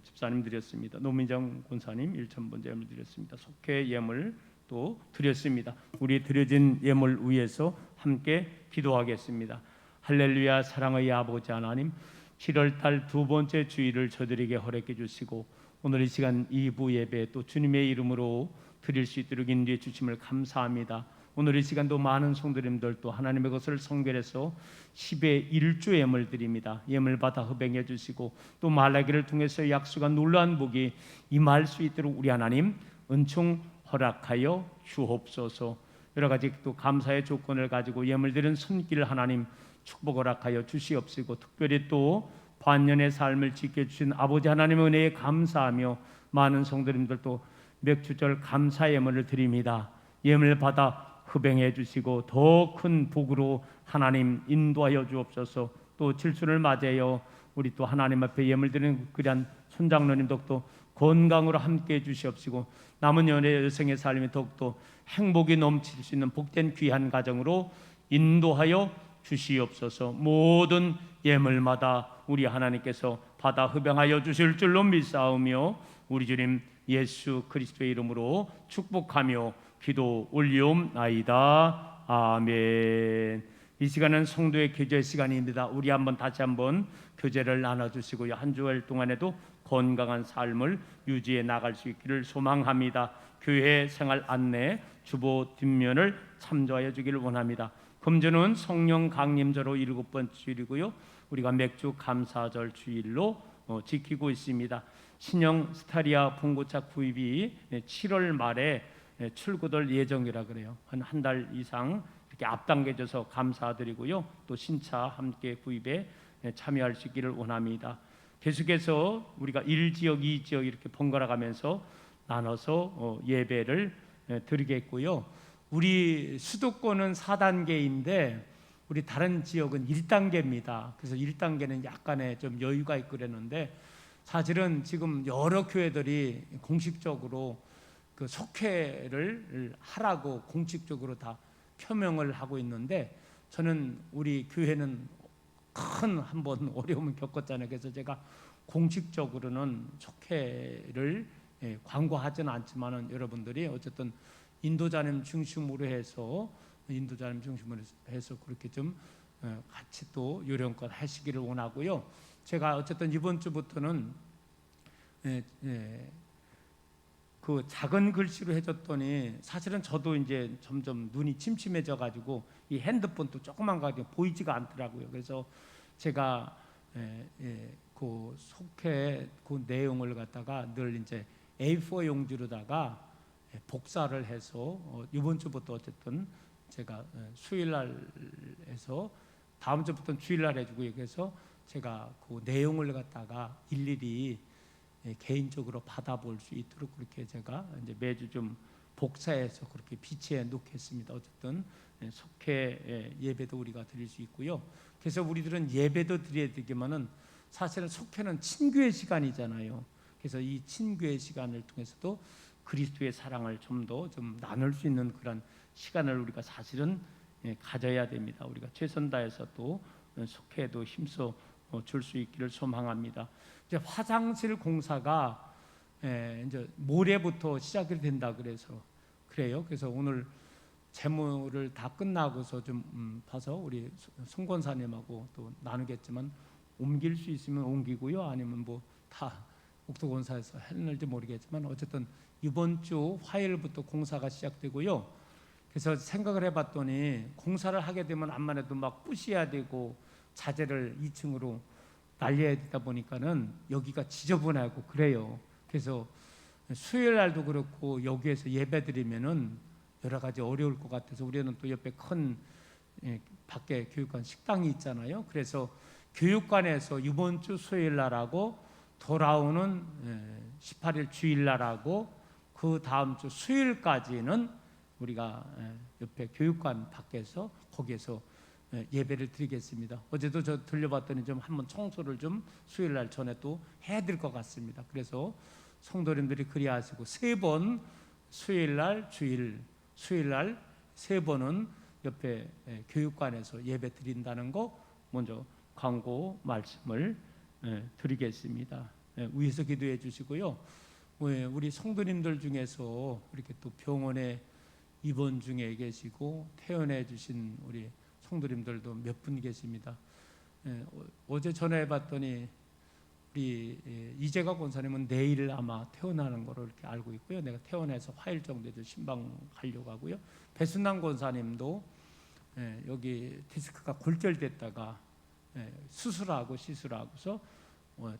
A: 집사님 드렸습니다. 노미정 권사님 1,000번째 예물 드렸습니다. 속회 예물 또 드렸습니다. 우리 드려진 예물 위해서 함께 기도하겠습니다. 할렐루야. 사랑의 아버지 하나님, 7월달 두 번째 주일을 저들에게 허락해 주시고 오늘 이 시간 2부 예배 또 주님의 이름으로 드릴 수 있도록 인도해 주심을 감사합니다. 오늘 이 시간도 많은 성도님들 또 하나님의 것을 성결해서 10의 1조 예물 드립니다. 예물 받아 흡행해 주시고 또 말라기를 통해서 약속한 놀라운 복이 임할 수 있도록 우리 하나님 은총 허락하여 주옵소서. 여러 가지 또 감사의 조건을 가지고 예물 드린 손길 하나님 축복 허락하여 주시옵시고 특별히 또 반년의 삶을 지켜주신 아버지 하나님의 은혜에 감사하며 많은 성도님들도 맥주절 감사 예물을 드립니다. 예물 받아 흡행해 주시고 더 큰 복으로 하나님 인도하여 주옵소서. 또 칠순을 맞이하여 우리 또 하나님 앞에 예물 드리는 그리한 손장로님도 또 건강으로 함께해 주시옵시고 남은 연애 여생의 삶이 더욱더 행복이 넘칠 수 있는 복된 귀한 가정으로 인도하여 주시옵소서. 모든 예물마다 우리 하나님께서 받아 흡양하여 주실 줄로 믿사오며 우리 주님 예수 그리스도의 이름으로 축복하며 기도 올리옵나이다. 아멘. 이 시간은 성도의 교제 시간입니다. 우리 다시 한번 교제를 나눠주시고요. 한 주일 동안에도 건강한 삶을 유지해 나갈 수 있기를 소망합니다. 교회 생활 안내 주보 뒷면을 참조하여 주기를 원합니다. 금주는 성령 강림절로 7번째 주일이고요. 우리가 맥주 감사절 주일로 지키고 있습니다. 신형 스타리아 봉고차 구입이 7월 말에 출고될 예정이라 그래요. 한 달 이상 이렇게 앞당겨져서 감사드리고요. 또 신차 함께 구입에 참여할 수 있기를 원합니다. 계속해서 우리가 1지역, 2지역 이렇게 번갈아 가면서 나눠서 예배를 드리겠고요. 우리 수도권은 4단계인데 우리 다른 지역은 1단계입니다. 그래서 1단계는 약간의 좀 여유가 있고 그랬는데 사실은 지금 여러 교회들이 공식적으로 그 속회를 하라고 공식적으로 다 표명을 하고 있는데 저는 우리 교회는 큰 한번 어려움을 겪었잖아요. 그래서 제가 공식적으로는 속회를 광고하지는 않지만은 여러분들이 어쨌든 인도자님 중심으로 해서 그렇게 좀 같이 또 요령껏 하시기를 원하고요. 제가 어쨌든 이번 주부터는 그 작은 글씨로 해줬더니 사실은 저도 이제 점점 눈이 침침해져 가지고 이 핸드폰도 조그만 거 가지고 보이지가 않더라고요. 그래서 제가 그 속회 그 내용을 갖다가 늘 이제 A4 용지로다가 복사를 해서 이번 주부터 어쨌든 제가 수요일날에서 다음 주부터는 주일날 해주고 그래서 제가 그 내용을 갖다가 일일이 개인적으로 받아볼 수 있도록 그렇게 제가 이제 매주 좀 복사해서 그렇게 비치해 놓겠습니다. 어쨌든 속회 예배도 우리가 드릴 수 있고요. 그래서 우리들은 예배도 드려야 되지만은 사실은 속회는 친교의 시간이잖아요. 그래서 이 친교의 시간을 통해서도 그리스도의 사랑을 좀 더 좀 나눌 수 있는 그런 시간을 우리가 사실은 가져야 됩니다. 우리가 최선 다해서 또 속회에도 힘써 줄 수 있기를 소망합니다. 이제 화장실 공사가 이제 모레부터 시작이 된다 그래요. 그래서 오늘 재무를 다 끝나고서 좀 봐서 우리 송 권사님하고 또 나누겠지만 옮길 수 있으면 옮기고요. 아니면 뭐 다 옥토권사에서 했는지 모르겠지만 어쨌든 이번 주 화요일부터 공사가 시작되고요. 그래서 생각을 해봤더니 공사를 하게 되면 암만 해도 막 부셔야 되고 자재를 2층으로 날려야 되다 보니까는 여기가 지저분하고 그래요. 그래서 수요일 날도 그렇고 여기에서 예배 드리면은 여러 가지 어려울 것 같아서 우리는 또 옆에 큰 밖에 교육관 식당이 있잖아요. 그래서 교육관에서 이번 주 수요일 날하고 돌아오는 18일 주일 날하고 그 다음 주 수요일까지는 우리가 옆에 교육관 밖에서 거기에서 예배를 드리겠습니다. 어제도 저 들려봤더니 좀 한번 청소를 좀 수요일 날 전에 또 해야 될 것 같습니다. 그래서 성도님들이 그리하시고 3번 수요일 날 주일 수요일 날 3번은 옆에 교육관에서 예배 드린다는 거 먼저 광고 말씀을 드리겠습니다. 위에서 기도해 주시고요. 우리 성도님들 중에서 이렇게 또 병원에 입원 중에 계시고 퇴원해 주신 우리 성도님들도 몇 분 계십니다. 어제 전화해 봤더니 우리 이재가 권사님은 내일 아마 퇴원하는 거로 이렇게 알고 있고요. 내가 퇴원해서 화일 정도에 신방 가려고 하고요. 배순남 권사님도 여기 디스크가 골절됐다가 수술하고 시술하고서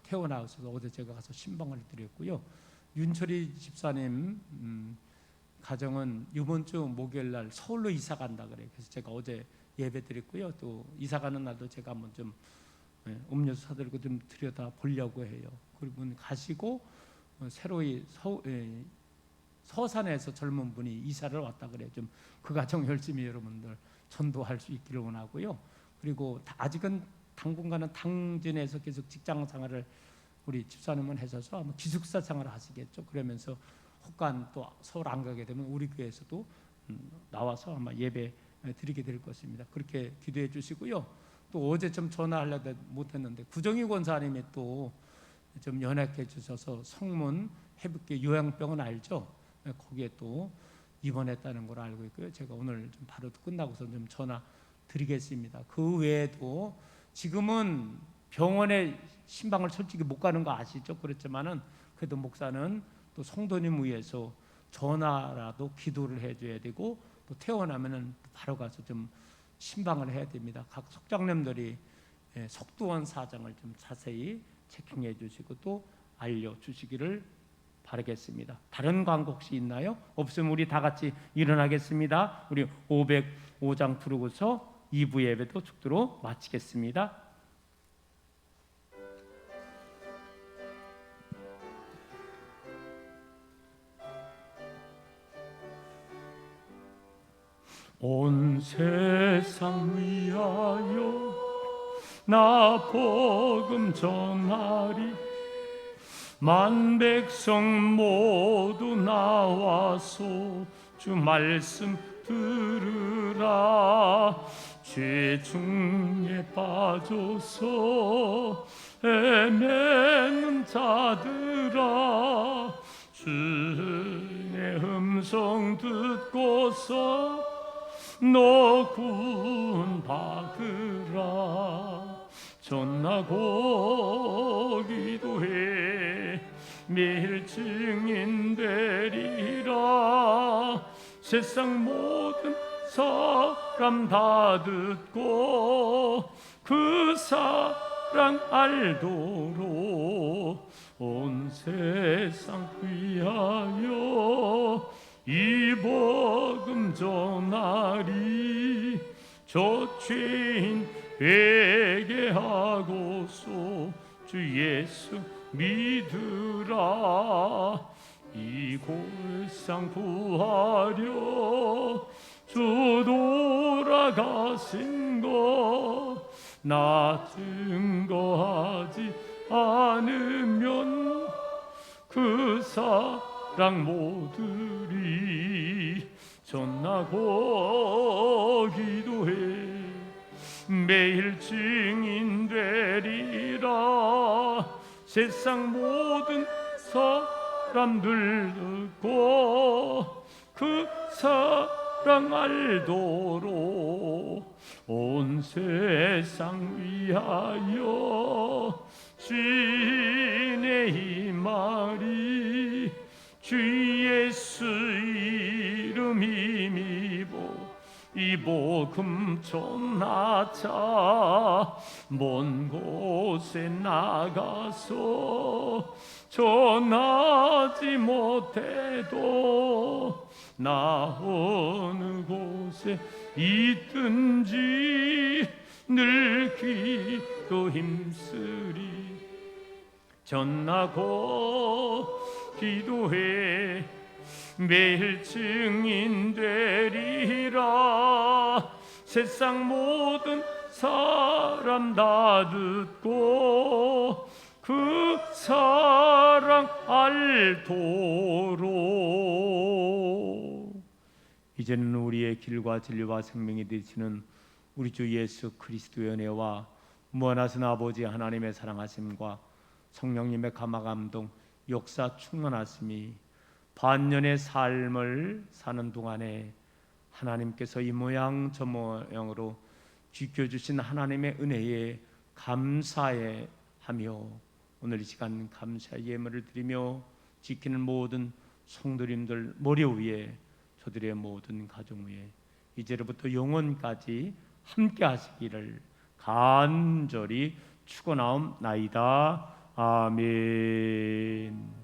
A: 퇴원하고서 어제 제가 가서 신방을 드렸고요. 윤철이 집사님 가정은 이번 주 목요일 날 서울로 이사 간다 그래요. 그래서 제가 어제 예배 드렸고요. 또 이사 가는 날도 제가 한번 좀 음료수 사들고 좀 들여다 보려고 해요. 그분 가시고 새로이 서산에서 젊은 분이 이사를 왔다 그래요. 좀 그 가정 열심히 여러분들 전도할 수 있기를 원하고요. 그리고 아직은 당분간은 당진에서 계속 직장 생활을 우리 집사님은 하셔서 아마 기숙사 생활을 하시겠죠. 그러면서 혹간 또 서울 안 가게 되면 우리 교회에서도 나와서 아마 예배 드리게 될 것입니다. 그렇게 기도해 주시고요. 또 어제 좀 전화하려다 못했는데 구정희 권사님이 또 좀 연락해 주셔서 성문 해북계 요양병원 알죠? 거기에 또 입원했다는 걸 알고 있고요. 제가 오늘 좀 바로 끝나고서 좀 전화 드리겠습니다. 그 외에도 지금은 병원에 신방을 솔직히 못 가는 거 아시죠? 그렇지만은 그래도 목사는 또 성도님 위해서 전화라도 기도를 해줘야 되고 또 퇴원하면은 바로 가서 좀 신방을 해야 됩니다. 각 속장님들이 속두원 사정을 좀 자세히 체킹해 주시고 또 알려주시기를 바라겠습니다. 다른 광고 혹시 있나요? 없으면 우리 다 같이 일어나겠습니다. 우리 505장 부르고서 2부 예배도 축도로 마치겠습니다. 온 세상 위하여 나 복음 전하리 만 백성 모두 나와서 주 말씀 들으라 죄 중에 빠져서 헤매는 자들아 주의 음성 듣고서 너 구원 받으라 전하고 기도해 매일 증인 되리라 세상 모든 사람 다 듣고 그 사랑 알도록 온 세상 위하여 이 복음 전하리 저 죄인 회개하고서 주 예수 믿으라 이 골상 구하려 주 돌아가신 것 나 증거하지 않으면 그 사랑 모두리 전하고 기도해 매일 증인 되리라 세상 모든 사람들 듣고 그 사랑 알도록 온 세상 위하여 주의 임하리 주 예수 이름 힘입어 이 복음 전하자 먼 곳에 나가서 전하지 못해도 나 어느 곳에 있든지 늘 기도 힘쓰리 전하고 기도해 매일 증인 되리라 세상 모든 사람 다 듣고 그 사랑 알도록 이제는 우리의 길과 진리와 생명이 되시는 우리 주 예수 그리스도의 은혜와 무한하신 아버지 하나님의 사랑하심과 성령님의 감화감동 역사 충만하심이 반년의 삶을 사는 동안에 하나님께서 이 모양 저 모양으로 지켜주신 하나님의 은혜에 감사해 하며 오늘 이 시간 감사의 예물을 드리며 지키는 모든 성도님들 머리 위에 저들의 모든 가정 위에 이제로부터 영원까지 함께 하시기를 간절히 축원하옵나이다. 아멘.